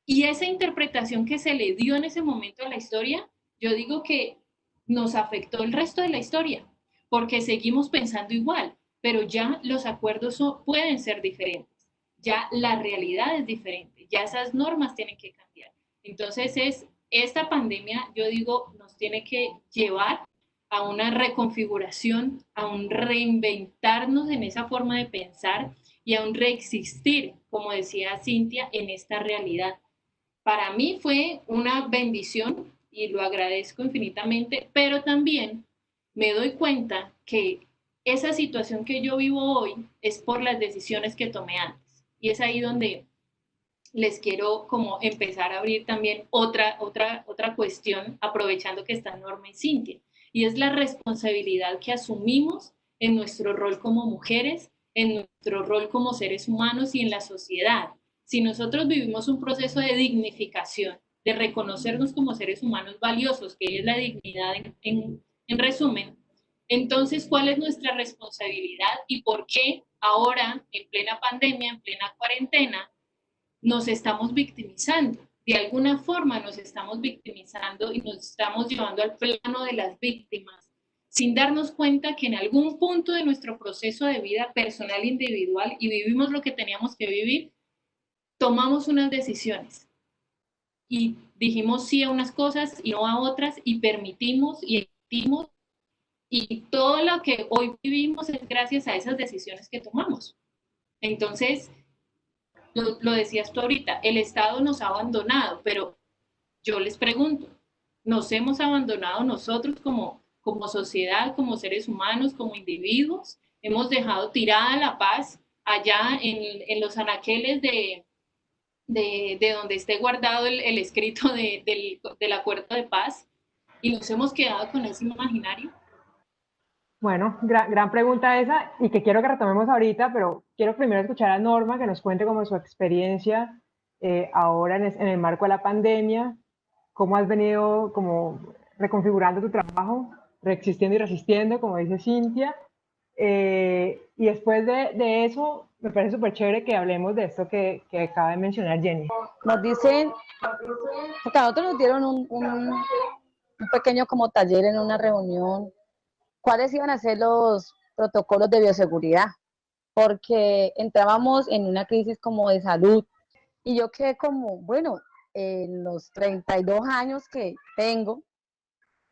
Y esa interpretación que se le dio en ese momento de la historia, yo digo que nos afectó el resto de la historia, porque seguimos pensando igual, pero ya los acuerdos pueden ser diferentes, ya la realidad es diferente, ya esas normas tienen que cambiar. Entonces esta pandemia, yo digo, nos tiene que llevar a una reconfiguración, a un reinventarnos en esa forma de pensar y a un reexistir, como decía Cintia, en esta realidad. Para mí fue una bendición y lo agradezco infinitamente, pero también me doy cuenta que esa situación que yo vivo hoy es por las decisiones que tomé antes. Y es ahí donde les quiero como empezar a abrir también otra cuestión, aprovechando que está Norma y Cintia, y es la responsabilidad que asumimos en nuestro rol como mujeres, en nuestro rol como seres humanos y en la sociedad. Si nosotros vivimos un proceso de dignificación, de reconocernos como seres humanos valiosos, que es la dignidad en resumen, entonces, ¿cuál es nuestra responsabilidad y por qué ahora, en plena pandemia, en plena cuarentena, nos estamos victimizando? De alguna forma nos estamos victimizando y nos estamos llevando al plano de las víctimas, sin darnos cuenta que en algún punto de nuestro proceso de vida personal e individual, y vivimos lo que teníamos que vivir, tomamos unas decisiones y dijimos sí a unas cosas y no a otras, y permitimos y emitimos, y todo lo que hoy vivimos es gracias a esas decisiones que tomamos. Entonces, lo decías tú ahorita, el Estado nos ha abandonado, pero yo les pregunto, ¿nos hemos abandonado nosotros como sociedad, como seres humanos, como individuos? ¿Hemos dejado tirada la paz allá en los anaqueles de donde esté guardado el escrito del acuerdo de paz, y nos hemos quedado con ese imaginario? Bueno, gran pregunta esa, y que quiero que retomemos ahorita, pero quiero primero escuchar a Norma, que nos cuente como su experiencia ahora en el marco de la pandemia, cómo has venido como reconfigurando tu trabajo, reexistiendo y resistiendo, como dice Cintia, Y después de eso, me parece súper chévere que hablemos de esto que acaba de mencionar Jenny. Nos dicen, porque a nosotros nos dieron un pequeño como taller en una reunión, cuáles iban a ser los protocolos de bioseguridad, porque entrábamos en una crisis como de salud y yo quedé como, bueno, en los 32 años que tengo,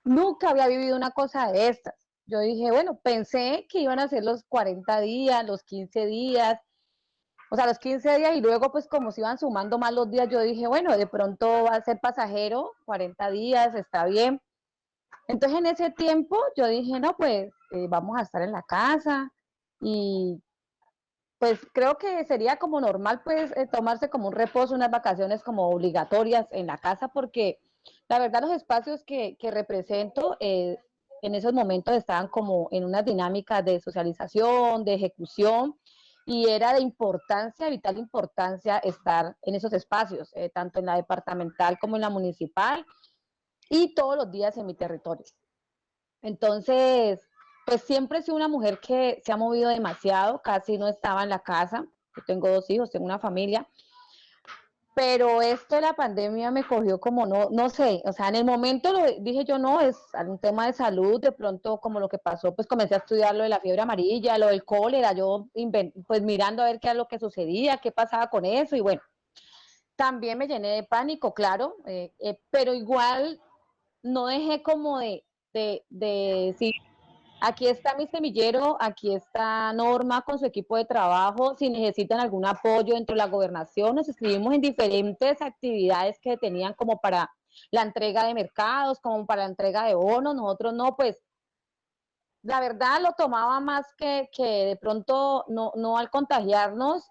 nunca había vivido una cosa de estas. Yo dije, bueno, pensé que iban a ser los 40 días, los 15 días, o sea, los 15 días y luego pues como se iban sumando más los días, yo dije, bueno, de pronto va a ser pasajero, 40 días, está bien. Entonces en ese tiempo yo dije, no, pues vamos a estar en la casa y pues creo que sería como normal pues tomarse como un reposo, unas vacaciones como obligatorias en la casa porque la verdad los espacios que represento en esos momentos estaban como en una dinámica de socialización, de ejecución y era de importancia, vital importancia estar en esos espacios, tanto en la departamental como en la municipal y todos los días en mi territorio. Entonces, pues siempre he sido una mujer que se ha movido demasiado, casi no estaba en la casa. Yo tengo 2 hijos, tengo una familia, pero esto de la pandemia me cogió como no sé, o sea, en el momento dije yo no, es un tema de salud, de pronto como lo que pasó, pues comencé a estudiar lo de la fiebre amarilla, lo del cólera, yo pues mirando a ver qué era lo que sucedía, qué pasaba con eso y bueno, también me llené de pánico, claro, pero igual no dejé como de decir, aquí está mi semillero, aquí está Norma con su equipo de trabajo. Si necesitan algún apoyo dentro de la gobernación, nos escribimos en diferentes actividades que tenían como para la entrega de mercados, como para la entrega de bonos. Nosotros no, pues la verdad lo tomaba más que de pronto no al contagiarnos.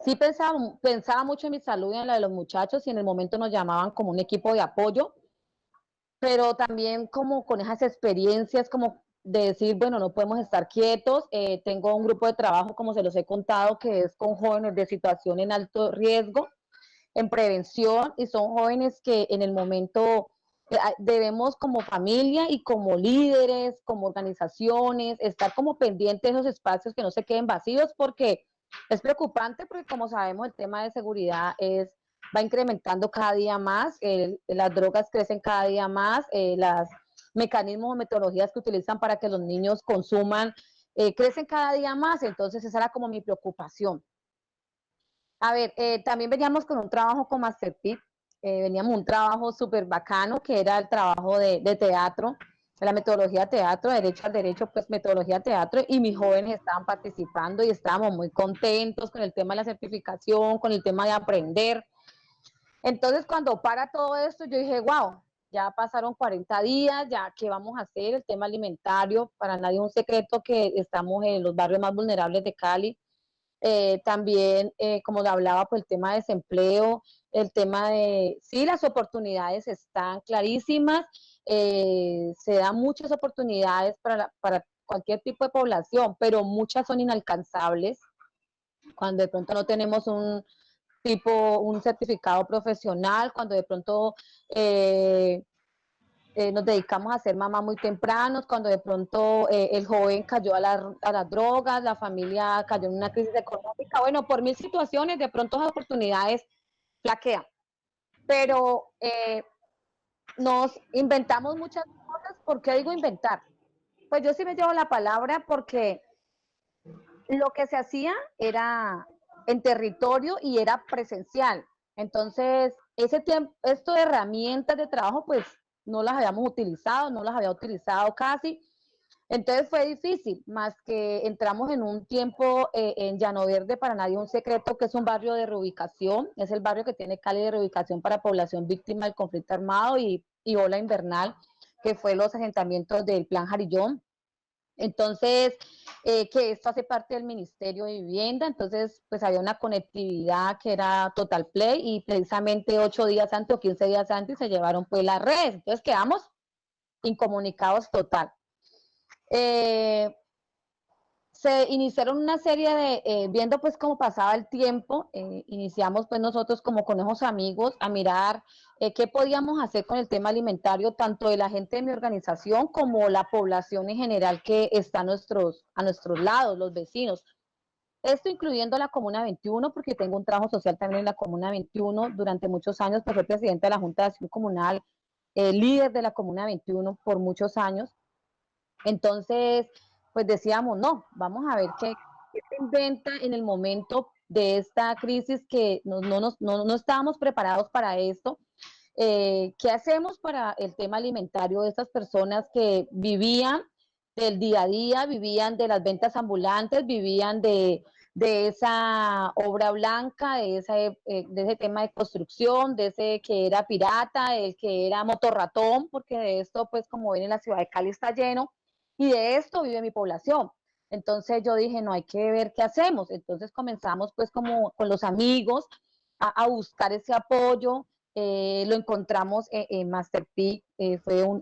Sí pensaba mucho en mi salud y en la de los muchachos y en el momento nos llamaban como un equipo de apoyo pero también como con esas experiencias como de decir, bueno, no podemos estar quietos. Tengo un grupo de trabajo, como se los he contado, que es con jóvenes de situación en alto riesgo, en prevención, y son jóvenes que en el momento debemos como familia y como líderes, como organizaciones, estar como pendientes de esos espacios que no se queden vacíos porque es preocupante porque como sabemos el tema de seguridad va incrementando cada día más, las drogas crecen cada día más, los mecanismos o metodologías que utilizan para que los niños consuman crecen cada día más, entonces esa era como mi preocupación. A ver, también veníamos con un trabajo con Masterpiece, veníamos un trabajo súper bacano que era el trabajo de teatro, de la metodología teatro, derecho al derecho, pues metodología teatro, y mis jóvenes estaban participando y estábamos muy contentos con el tema de la certificación, con el tema de aprender. Entonces, cuando para todo esto, yo dije, wow, ya pasaron 40 días, ya, ¿qué vamos a hacer? El tema alimentario, para nadie es un secreto que estamos en los barrios más vulnerables de Cali, también, como hablaba, pues el tema de desempleo, el tema de, sí, las oportunidades están clarísimas, se dan muchas oportunidades para cualquier tipo de población, pero muchas son inalcanzables cuando de pronto no tenemos un certificado profesional, cuando de pronto nos dedicamos a ser mamá muy tempranos, cuando de pronto el joven cayó a las drogas, la familia cayó en una crisis económica, bueno, por mil situaciones, de pronto las oportunidades flaquean, pero nos inventamos muchas cosas. ¿Por qué digo inventar? Pues yo sí me llevo la palabra porque lo que se hacía era en territorio y era presencial. Entonces, ese tiempo, esto de herramientas de trabajo, pues no las habíamos utilizado, no las había utilizado casi. Entonces fue difícil, más que entramos en un tiempo en Llano Verde, para nadie un secreto, que es un barrio de reubicación, es el barrio que tiene Cali de reubicación para población víctima del conflicto armado y ola invernal, que fue los asentamientos del Plan Jarillón. Entonces, que esto hace parte del Ministerio de Vivienda, entonces pues había una conectividad que era Total Play y precisamente 8 días antes o 15 días antes se llevaron pues las redes, entonces quedamos incomunicados total. Eh, se iniciaron una serie de, viendo pues cómo pasaba el tiempo, iniciamos pues nosotros como conejos amigos a mirar qué podíamos hacer con el tema alimentario, tanto de la gente de mi organización como la población en general que está a nuestros lados, los vecinos. Esto incluyendo la Comuna 21, porque tengo un trabajo social también en la Comuna 21. Durante muchos años pues, fui presidenta de la Junta de Acción Comunal, líder de la Comuna 21 por muchos años. Entonces, pues decíamos, no, vamos a ver qué se inventa en el momento de esta crisis que no estábamos preparados para esto. ¿Qué hacemos para el tema alimentario de estas personas que vivían del día a día, vivían de las ventas ambulantes, vivían de esa obra blanca, de ese tema de construcción, de ese que era pirata, el que era motorratón, porque de esto, pues como ven en la ciudad de Cali está lleno, y de esto vive mi población. Entonces yo dije, no, hay que ver qué hacemos. Entonces comenzamos pues como con los amigos a buscar ese apoyo. Lo encontramos en Masterpick,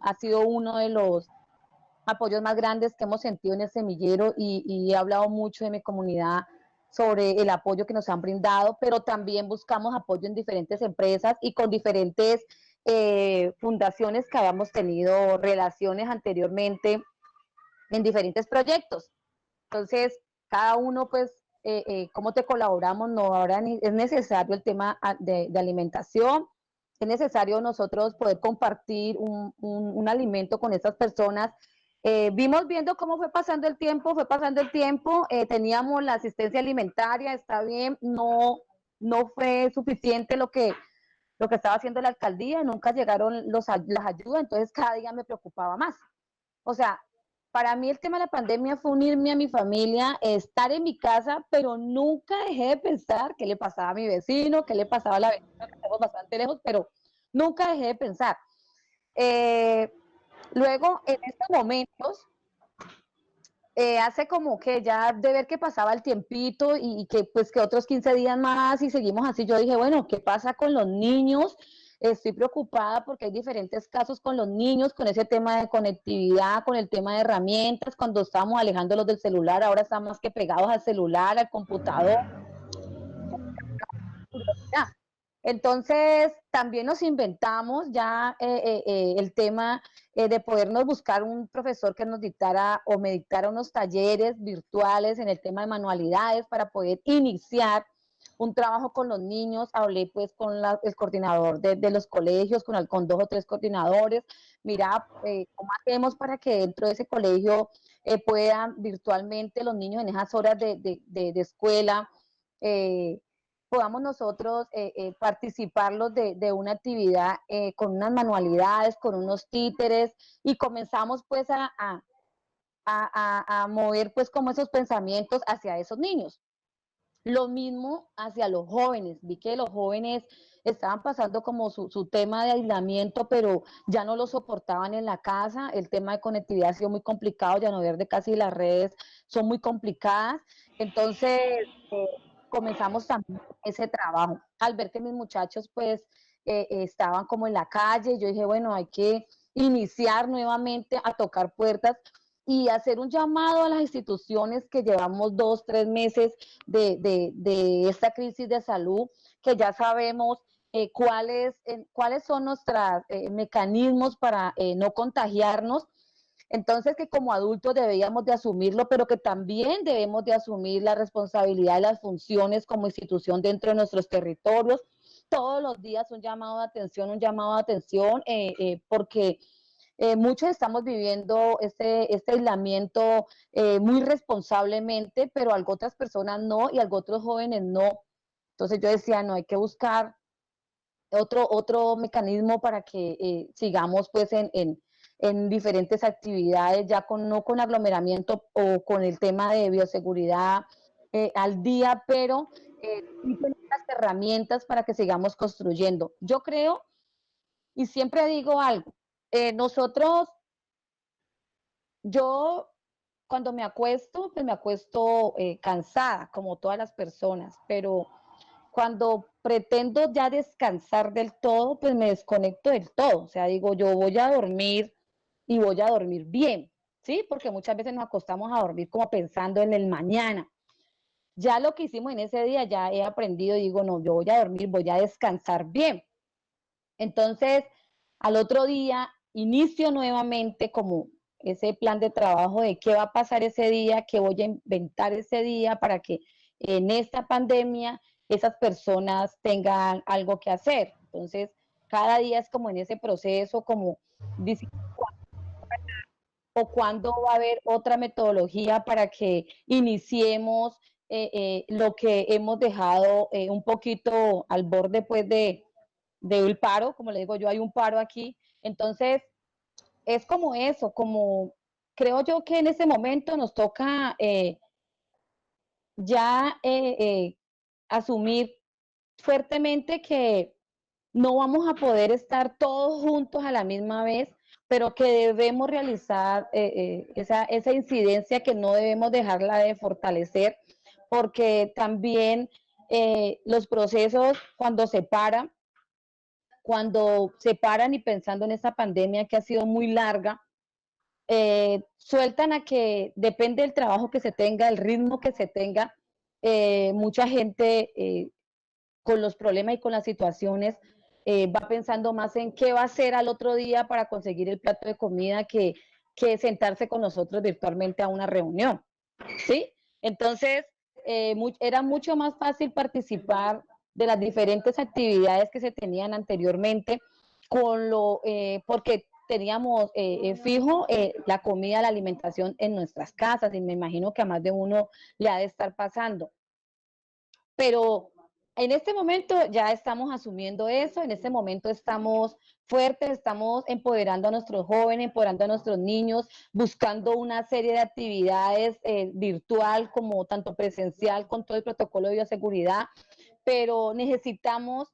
ha sido uno de los apoyos más grandes que hemos sentido en el semillero y he hablado mucho de mi comunidad sobre el apoyo que nos han brindado, pero también buscamos apoyo en diferentes empresas y con diferentes fundaciones que habíamos tenido relaciones anteriormente en diferentes proyectos. Entonces, cada uno, pues, cómo te colaboramos, no, ahora es necesario el tema de alimentación, es necesario nosotros poder compartir un alimento con estas personas. Vimos viendo cómo fue pasando el tiempo, teníamos la asistencia alimentaria, está bien, no fue suficiente lo que estaba haciendo la alcaldía, nunca llegaron las ayudas, entonces cada día me preocupaba más. O sea, para mí el tema de la pandemia fue unirme a mi familia, estar en mi casa, pero nunca dejé de pensar qué le pasaba a mi vecino, qué le pasaba a la vecina, que estamos bastante lejos, pero nunca dejé de pensar. Eh, Luego, en estos momentos, hace como que ya de ver que pasaba el tiempito y que pues que otros 15 días más y seguimos así, yo dije, bueno, ¿qué pasa con los niños? Estoy preocupada porque hay diferentes casos con los niños, con ese tema de conectividad, con el tema de herramientas, cuando estábamos alejándolos del celular, ahora están más que pegados al celular, al computador. Entonces, también nos inventamos ya el tema de podernos buscar un profesor que nos dictara o me dictara unos talleres virtuales en el tema de manualidades para poder iniciar un trabajo con los niños. Hablé pues con el coordinador de los colegios, con 2 o 3 coordinadores. Mira, ¿cómo hacemos para que dentro de ese colegio puedan virtualmente los niños en esas horas de escuela podamos nosotros participarlos de una actividad con unas manualidades, con unos títeres y comenzamos pues a mover pues como esos pensamientos hacia esos niños. Lo mismo hacia los jóvenes. Vi que los jóvenes estaban pasando como su tema de aislamiento, pero ya no lo soportaban en la casa. El tema de conectividad ha sido muy complicado, ya no ver de casi las redes son muy complicadas. Entonces, comenzamos también ese trabajo. Al ver que mis muchachos pues estaban como en la calle, yo dije, bueno, hay que iniciar nuevamente a tocar puertas y hacer un llamado a las instituciones que llevamos 2, 3 meses de esta crisis de salud, que ya sabemos cuáles son nuestros mecanismos para no contagiarnos. Entonces, que como adultos debíamos de asumirlo, pero que también debemos de asumir la responsabilidad de las funciones como institución dentro de nuestros territorios. Todos los días un llamado de atención, porque muchos estamos viviendo este aislamiento muy responsablemente, pero algo otras personas no y algo otros jóvenes no. Entonces yo decía, no, hay que buscar otro mecanismo para que sigamos pues en diferentes actividades, ya no con aglomeramiento o con el tema de bioseguridad al día, pero sí tener las herramientas para que sigamos construyendo. Yo creo, y siempre digo algo, nosotros, yo cuando me acuesto, pues me acuesto cansada, como todas las personas, pero cuando pretendo ya descansar del todo, pues me desconecto del todo. O sea, digo, yo voy a dormir y voy a dormir bien, ¿sí? Porque muchas veces nos acostamos a dormir como pensando en el mañana. Ya lo que hicimos en ese día, ya he aprendido y digo, no, yo voy a dormir, voy a descansar bien. Entonces, al otro día, inicio nuevamente como ese plan de trabajo de qué va a pasar ese día, qué voy a inventar ese día para que en esta pandemia esas personas tengan algo que hacer. Entonces, cada día es como en ese proceso, como o cuándo va a haber otra metodología para que iniciemos lo que hemos dejado un poquito al borde pues de un paro, como le digo yo, hay un paro aquí. Entonces, es como eso, como creo yo que en ese momento nos toca ya asumir fuertemente que no vamos a poder estar todos juntos a la misma vez, pero que debemos realizar esa incidencia, que no debemos dejarla de fortalecer, porque también los procesos cuando se paran y pensando en esta pandemia que ha sido muy larga, sueltan a que depende del trabajo que se tenga, el ritmo que se tenga, mucha gente con los problemas y con las situaciones va pensando más en qué va a hacer al otro día para conseguir el plato de comida que sentarse con nosotros virtualmente a una reunión, ¿sí? Entonces, era mucho más fácil participar de las diferentes actividades que se tenían anteriormente porque teníamos fijo la comida, la alimentación en nuestras casas, y me imagino que a más de uno le ha de estar pasando. Pero en este momento ya estamos asumiendo eso, en este momento estamos fuertes, estamos empoderando a nuestros jóvenes, empoderando a nuestros niños, buscando una serie de actividades virtual como tanto presencial con todo el protocolo de bioseguridad, pero necesitamos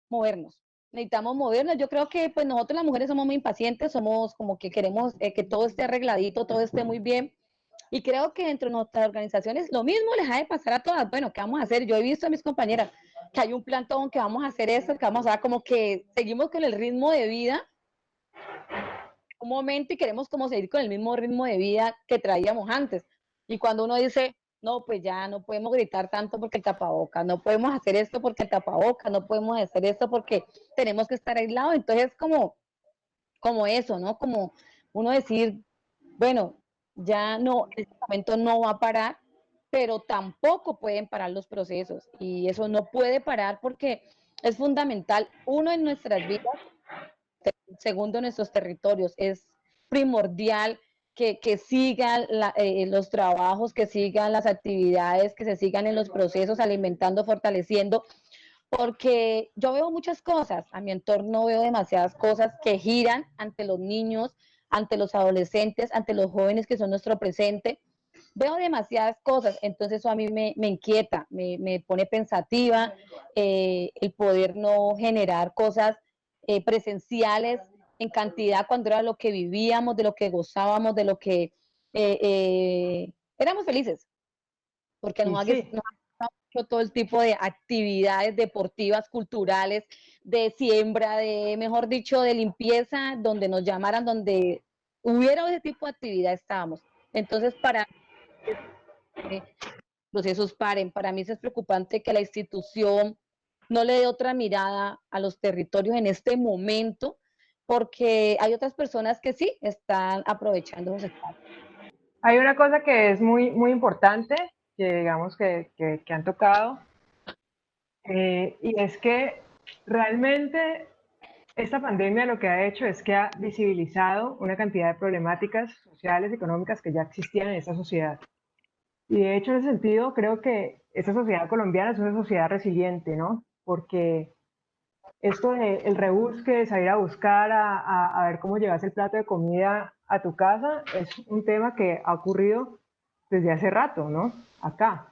movernos. Necesitamos movernos. Yo creo que pues nosotros las mujeres somos muy impacientes, somos como que queremos que todo esté arregladito, todo esté muy bien. Y creo que dentro de nuestras organizaciones lo mismo les ha de pasar a todas. Bueno, ¿qué vamos a hacer? Yo he visto a mis compañeras que hay un plantón, que vamos a hacer esto, que vamos a hacer como que seguimos con el ritmo de vida un momento y queremos como seguir con el mismo ritmo de vida que traíamos antes. Y cuando uno dice, no, pues ya no podemos gritar tanto porque el tapabocas, no podemos hacer esto porque el tapabocas, no podemos hacer esto porque tenemos que estar aislados. Entonces, como eso, ¿no? Como uno decir, bueno, ya no, en este momento no va a parar, pero tampoco pueden parar los procesos. Y eso no puede parar porque es fundamental, uno, en nuestras vidas, segundo, en nuestros territorios. Es primordial que sigan los trabajos, que sigan las actividades, que se sigan en los procesos, alimentando, fortaleciendo, porque yo veo muchas cosas, a mi entorno veo demasiadas cosas que giran ante los niños, ante los adolescentes, ante los jóvenes que son nuestro presente. Veo demasiadas cosas, entonces eso a mí me inquieta, me pone pensativa, el poder no generar cosas presenciales en cantidad cuando era lo que vivíamos, de lo que gozábamos, de lo que éramos felices, porque Y nos sí, ha hecho todo el tipo de actividades deportivas, culturales, de siembra, de, mejor dicho, de limpieza, donde nos llamaran, donde hubiera ese tipo de actividad estábamos. Entonces, para procesos paren, para mí eso es preocupante que la institución no le dé otra mirada a los territorios en este momento, porque hay otras personas que sí están aprovechando esos espacios. hay una cosa que es muy, muy importante, que digamos que han tocado, y es que realmente esta pandemia lo que ha hecho es que ha visibilizado una cantidad de problemáticas sociales y económicas que ya existían en esta sociedad. Y de hecho, en ese sentido, creo que esta sociedad colombiana es una sociedad resiliente, ¿no? Porque esto de el rebusque, de salir a buscar, a ver cómo llevas el plato de comida a tu casa, es un tema que ha ocurrido desde hace rato, ¿no? Acá.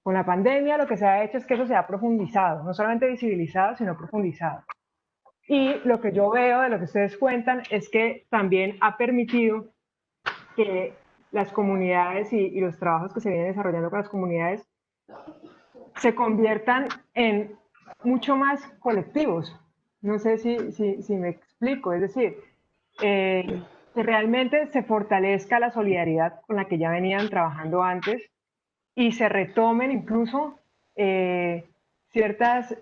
Con la pandemia lo que se ha hecho es que eso se ha profundizado, no solamente visibilizado, sino profundizado. Y lo que yo veo de lo que ustedes cuentan es que también ha permitido que las comunidades y los trabajos que se vienen desarrollando con las comunidades se conviertan en mucho más colectivos. No sé si me explico, es decir, que realmente se fortalezca la solidaridad con la que ya venían trabajando antes y se retomen incluso ciertas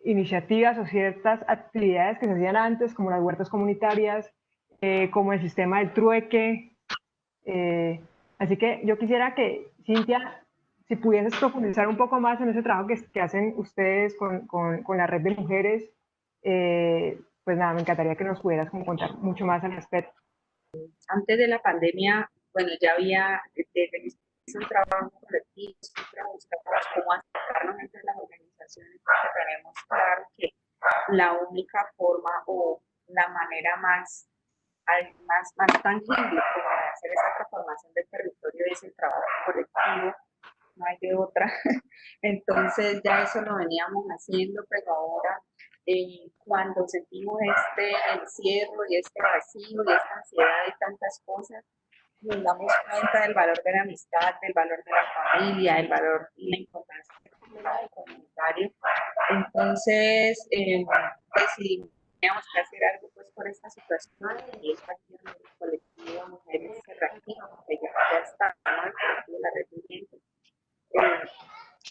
iniciativas o ciertas actividades que se hacían antes, como las huertas comunitarias, como el sistema del trueque. Así que yo quisiera que, Cintia, si pudieses profundizar un poco más en ese trabajo que hacen ustedes con la red de mujeres, pues nada, me encantaría que nos pudieras contar mucho más al respecto. Antes de la pandemia, bueno, ya había desde un trabajo colectivo, siempre buscamos cómo acercarnos entre las organizaciones, porque tenemos claro que la única forma o la manera más tangible como de hacer esa transformación del territorio es el trabajo colectivo, no hay de otra. Entonces ya eso lo veníamos haciendo, pero ahora cuando sentimos este encierro y este vacío y esta ansiedad de tantas cosas, nos damos cuenta del valor de la amistad, del valor de la familia, del valor y la importancia del comunitario. Entonces decidimos que hacer algo pues por esta situación y es aquí en el colectivo Mujeres se reactivan, porque ya está, ¿no? El colectivo de la red viviente.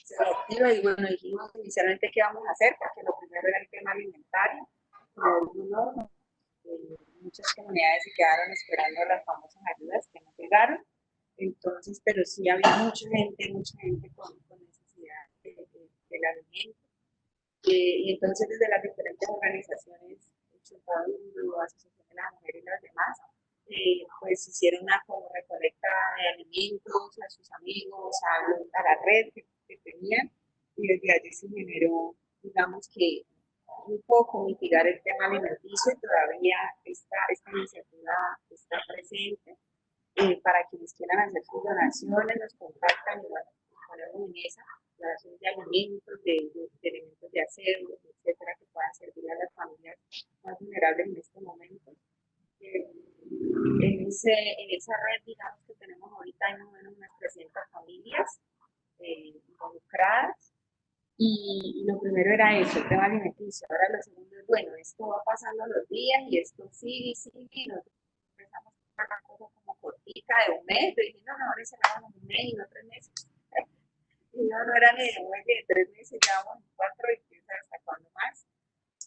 Se reactiva y bueno, dijimos inicialmente qué vamos a hacer, porque lo primero era el tema alimentario, como muchas comunidades se quedaron esperando las famosas ayudas que no llegaron, entonces, pero sí había mucha gente con necesidad del alimento. Y entonces desde las diferentes organizaciones, Chupaduro, Asociación de las Mujeres y las demás, pues hicieron una como recolecta de alimentos a sus amigos, a la red que tenían, y desde allí se generó, digamos que un poco mitigar el tema alimenticio, y todavía esta iniciativa está presente. Para quienes quieran hacer sus donaciones, nos contactan y bueno, ponemos en esa donación de alimentos, de elementos de aseo, etcétera, que puedan servir a las familias más vulnerables en este momento. En esa red, digamos que tenemos ahorita hay más o menos unas 300 familias involucradas. Y lo primero era eso, el tema alimenticio. Ahora lo segundo es, bueno, esto va pasando los días y esto sigue y sigue. Y nosotros empezamos a hacer una cosa como cortica de un mes. Y dije, no, ahora se la un mes y no 3 meses. Y no era ni de un mes ni de 3 meses, ya vamos en 4 y quién sabe hasta cuándo más.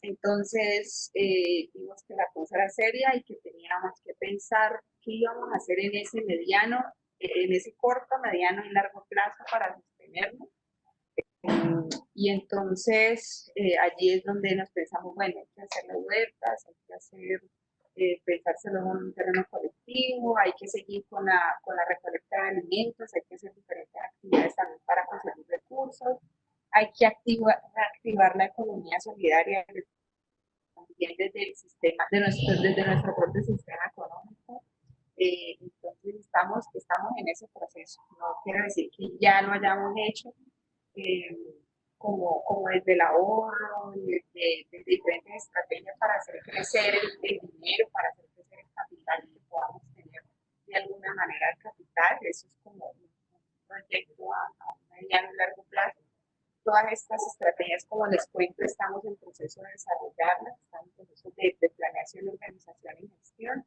Entonces, vimos que la cosa era seria y que teníamos que pensar qué íbamos a hacer en ese mediano, en ese corto, mediano y largo plazo para sostenernos. Y entonces allí es donde nos pensamos, bueno, hay que hacer las huertas, hay que hacer, pensárselo en un terreno colectivo, hay que seguir con la recolecta de alimentos, hay que hacer diferentes actividades también para conseguir recursos, hay que reactivar la economía solidaria también desde el sistema, desde nuestro propio sistema económico. Entonces estamos en ese proceso. No quiero decir que ya lo hayamos hecho, como desde el ahorro, desde diferentes estrategias para hacer crecer el dinero, para hacer crecer el capital que podamos tener de alguna manera el capital. Eso es como un proyecto a mediano y largo plazo. Todas estas estrategias, como les cuento, estamos en proceso de desarrollarlas, estamos en proceso de planeación, organización y gestión.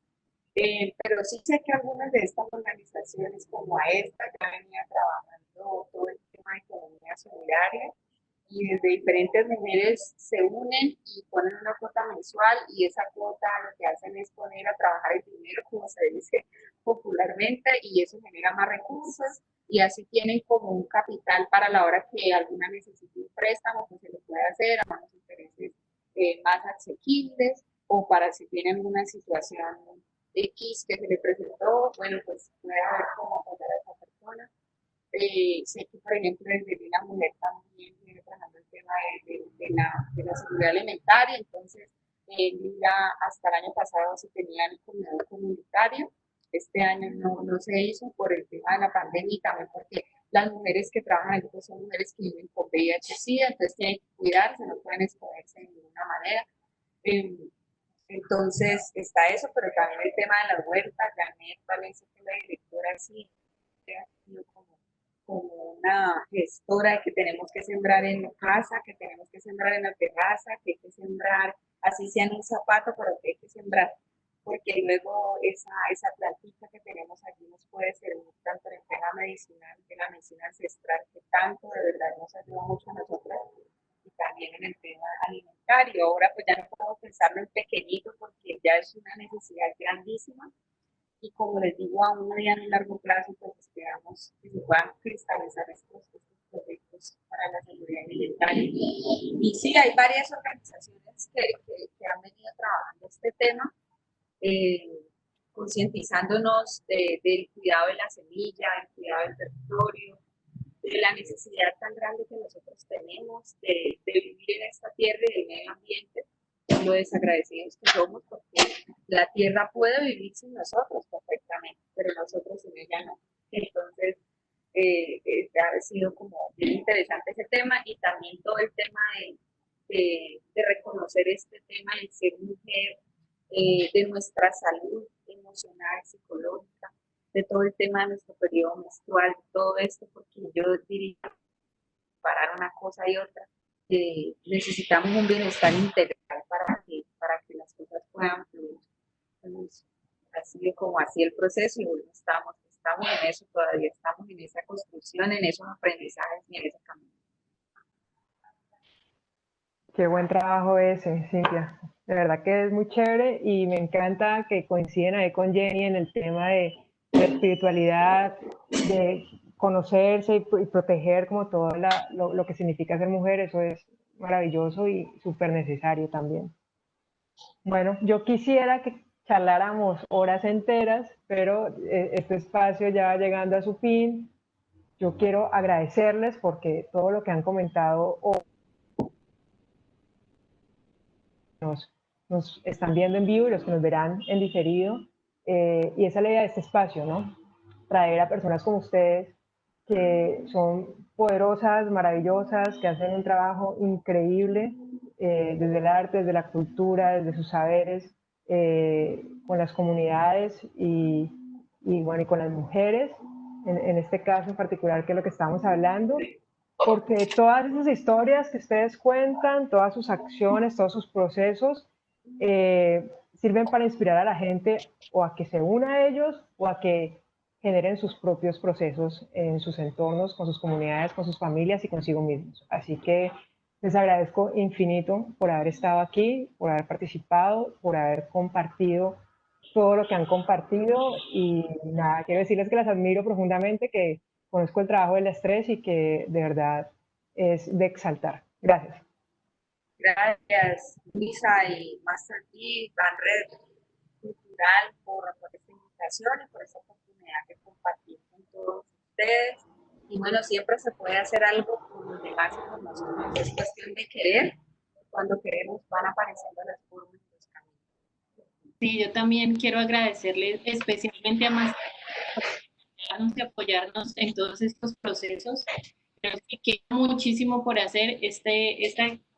Pero sí sé que algunas de estas organizaciones, como a esta, ya venía trabajando todo el tema de economía solidaria y desde diferentes mujeres se unen y ponen una cuota mensual y esa cuota lo que hacen es poner a trabajar el dinero, como se dice popularmente, y eso genera más recursos y así tienen como un capital para la hora que alguna necesite un préstamo, pues se lo puede hacer a unos intereses más asequibles o para si tienen alguna situación X que se le presentó, bueno, pues puede ver cómo apoyar a esa persona. Sé que, por ejemplo, desde la mujer también viene trabajando el tema de la seguridad alimentaria, entonces hasta el año pasado se tenía el comedor comunitario, este año no se hizo por el tema de la pandemia y también porque las mujeres que trabajan en el grupo son mujeres que viven con VIH-Sida, entonces tienen que cuidarse, no pueden exponerse de ninguna manera. Entonces está eso, pero también el tema de las huertas. Janet Valencia, que es la directora, sí, ha sido como una gestora de que tenemos que sembrar en la casa, que tenemos que sembrar en la terraza, que hay que sembrar, así sea en un zapato, pero que hay que sembrar. porque luego esa plantita que tenemos allí nos puede servir tanto en el tema medicinal, de la medicina ancestral, que tanto de verdad nos ayuda mucho a nosotros, y también en el tema alimentario. Ahora pues ya no podemos pensarlo en pequeñito porque ya es una necesidad grandísima, y como les digo, a un mediano y largo plazo pues esperamos que se puedan cristalizar estos proyectos para la seguridad alimentaria. Y sí, hay varias organizaciones que han venido trabajando este tema, concientizándonos del cuidado de la semilla, del cuidado del territorio, de la necesidad tan grande que nosotros tenemos de vivir en esta tierra y del medio ambiente, lo desagradecidos que somos, porque la tierra puede vivir sin nosotros perfectamente, pero nosotros sin ella no. Entonces, ha sido como bien interesante ese tema, y también todo el tema de reconocer este tema de ser mujer, de nuestra salud emocional, psicológica, de todo el tema de nuestro periodo menstrual, todo esto, porque yo diría, parar una cosa y otra, necesitamos un bienestar integral para que las cosas puedan fluir. Entonces, ha sido como así el proceso, y bueno, estamos en eso todavía, estamos en esa construcción, en esos aprendizajes y en ese camino. Qué buen trabajo ese, Cintia. De verdad que es muy chévere y me encanta que coinciden ahí con Jenny en el tema de la espiritualidad, de conocerse y proteger como todo lo que significa ser mujer. Eso es maravilloso y súper necesario también. Bueno, yo quisiera que charláramos horas enteras, pero este espacio ya va llegando a su fin. Yo quiero agradecerles porque todo lo que han comentado hoy nos están viendo en vivo y los que nos verán en diferido. Y esa es la idea de este espacio, ¿no? Traer a personas como ustedes que son poderosas, maravillosas, que hacen un trabajo increíble desde el arte, desde la cultura, desde sus saberes, con las comunidades bueno, y con las mujeres, en este caso en particular, que es lo que estamos hablando, porque todas esas historias que ustedes cuentan, todas sus acciones, todos sus procesos, sirven para inspirar a la gente o a que se una a ellos o a que generen sus propios procesos en sus entornos, con sus comunidades, con sus familias y consigo mismos. Así que les agradezco infinito por haber estado aquí, por haber participado, por haber compartido todo lo que han compartido, y nada, quiero decirles que las admiro profundamente, que conozco el trabajo del estrés y que de verdad es de exaltar. Gracias. Gracias, Luisa y Master T, la red cultural, por esta invitación y por esta oportunidad de compartir con todos ustedes. Y bueno, siempre se puede hacer algo con los demás y con nosotros. Es cuestión de querer. Cuando queremos van apareciendo las formas y los caminos. Sí, yo también quiero agradecerle especialmente a Master por apoyarnos en todos estos procesos. Creo que queda muchísimo por hacer.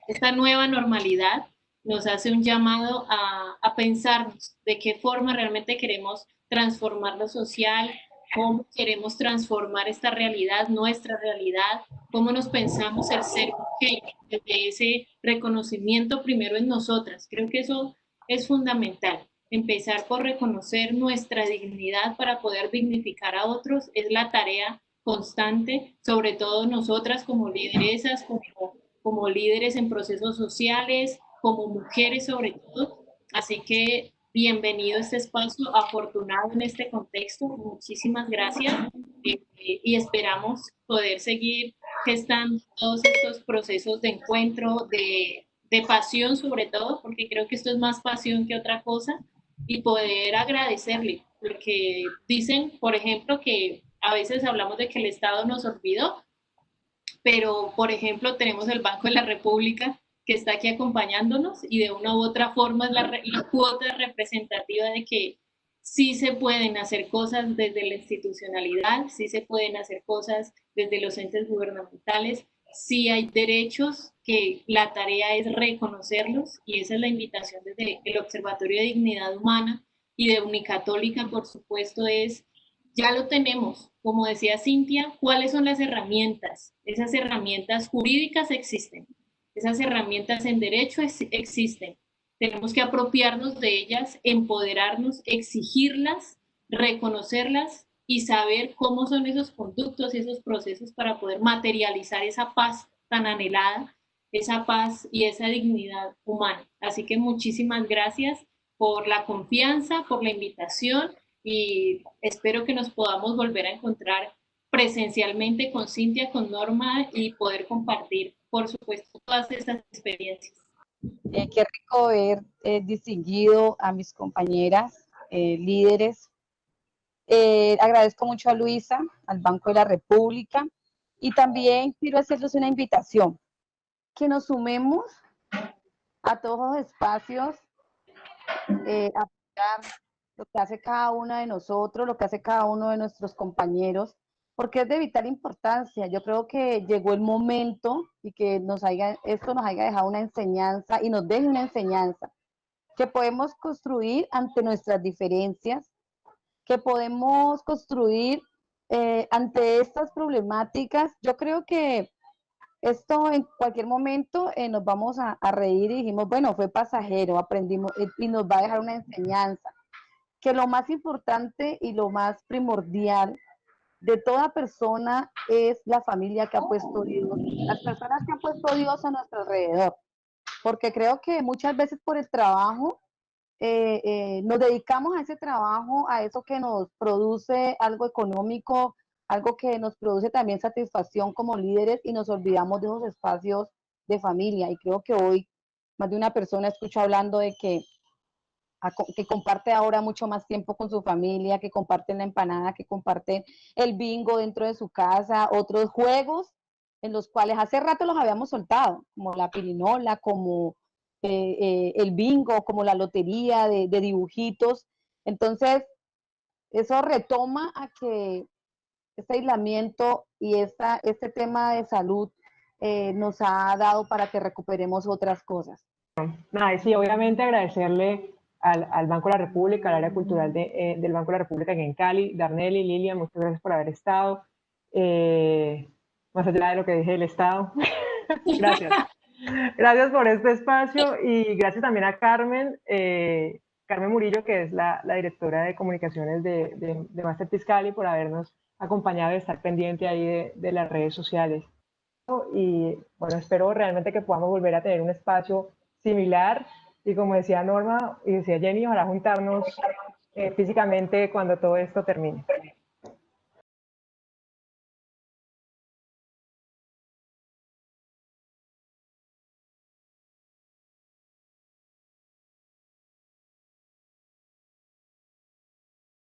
Esta nueva normalidad nos hace un llamado a pensarnos de qué forma realmente queremos transformar lo social, cómo queremos transformar esta realidad, nuestra realidad, cómo nos pensamos el ser mujer, desde ese reconocimiento primero en nosotras. Creo que eso es fundamental. Empezar por reconocer nuestra dignidad para poder dignificar a otros es la tarea constante, sobre todo nosotras como lideresas, como líderes en procesos sociales, como mujeres sobre todo. Así que bienvenido a este espacio, afortunado en este contexto. Muchísimas gracias y esperamos poder seguir gestando todos estos procesos de encuentro, de pasión sobre todo, porque creo que esto es más pasión que otra cosa, y poder agradecerle, porque dicen, por ejemplo, que a veces hablamos de que el Estado nos olvidó, pero, por ejemplo, tenemos el Banco de la República que está aquí acompañándonos, y de una u otra forma es la cuota representativa de que sí se pueden hacer cosas desde la institucionalidad, sí se pueden hacer cosas desde los entes gubernamentales, sí hay derechos, que la tarea es reconocerlos, y esa es la invitación desde el Observatorio de Dignidad Humana y de Unicatólica, por supuesto, es ya lo tenemos. Como decía Cintia, ¿cuáles son las herramientas? Esas herramientas jurídicas existen, esas herramientas en derecho existen. tenemos que apropiarnos de ellas, empoderarnos, exigirlas, reconocerlas y saber cómo son esos conductos y esos procesos para poder materializar esa paz tan anhelada, esa paz y esa dignidad humana. Así que muchísimas gracias por la confianza, por la invitación y espero que nos podamos volver a encontrar presencialmente con Cintia, con Norma y poder compartir, por supuesto, todas estas experiencias. Qué rico ver distinguido a mis compañeras, líderes. Agradezco mucho a Luisa, al Banco de la República, y también quiero hacerles una invitación, que nos sumemos a todos los espacios, a apoyar lo que hace cada uno de nosotros, lo que hace cada uno de nuestros compañeros, porque es de vital importancia. Yo creo que llegó el momento y que esto nos haya dejado una enseñanza y nos deje una enseñanza, que podemos construir ante nuestras diferencias, que podemos construir ante estas problemáticas. Yo creo que esto en cualquier momento nos vamos a reír y dijimos, bueno, fue pasajero, aprendimos y nos va a dejar una enseñanza. Que lo más importante y lo más primordial de toda persona es la familia que ha puesto Dios, las personas que han puesto Dios a nuestro alrededor, porque creo que muchas veces por el trabajo nos dedicamos a ese trabajo, a eso que nos produce algo económico, algo que nos produce también satisfacción como líderes y nos olvidamos de esos espacios de familia. Y creo que hoy más de una persona escucho hablando de que comparte ahora mucho más tiempo con su familia, que comparten la empanada, que comparten el bingo dentro de su casa, otros juegos en los cuales hace rato los habíamos soltado, como la pirinola, como el bingo, como la lotería de dibujitos. Entonces, eso retoma a que este aislamiento y este tema de salud nos ha dado para que recuperemos otras cosas. Nada, sí, obviamente agradecerle al Banco de la República, al área cultural del Banco de la República aquí en Cali, Darnelly, Lilian, muchas gracias por haber estado. Más allá de lo que dije del Estado. Gracias. Gracias por este espacio y gracias también a Carmen, Carmen Murillo, que es la directora de comunicaciones de Masterpiece Cali, por habernos acompañado y estar pendiente ahí de las redes sociales. Y bueno, espero realmente que podamos volver a tener un espacio similar y como decía Norma y decía Jenny, ojalá juntarnos físicamente cuando todo esto termine.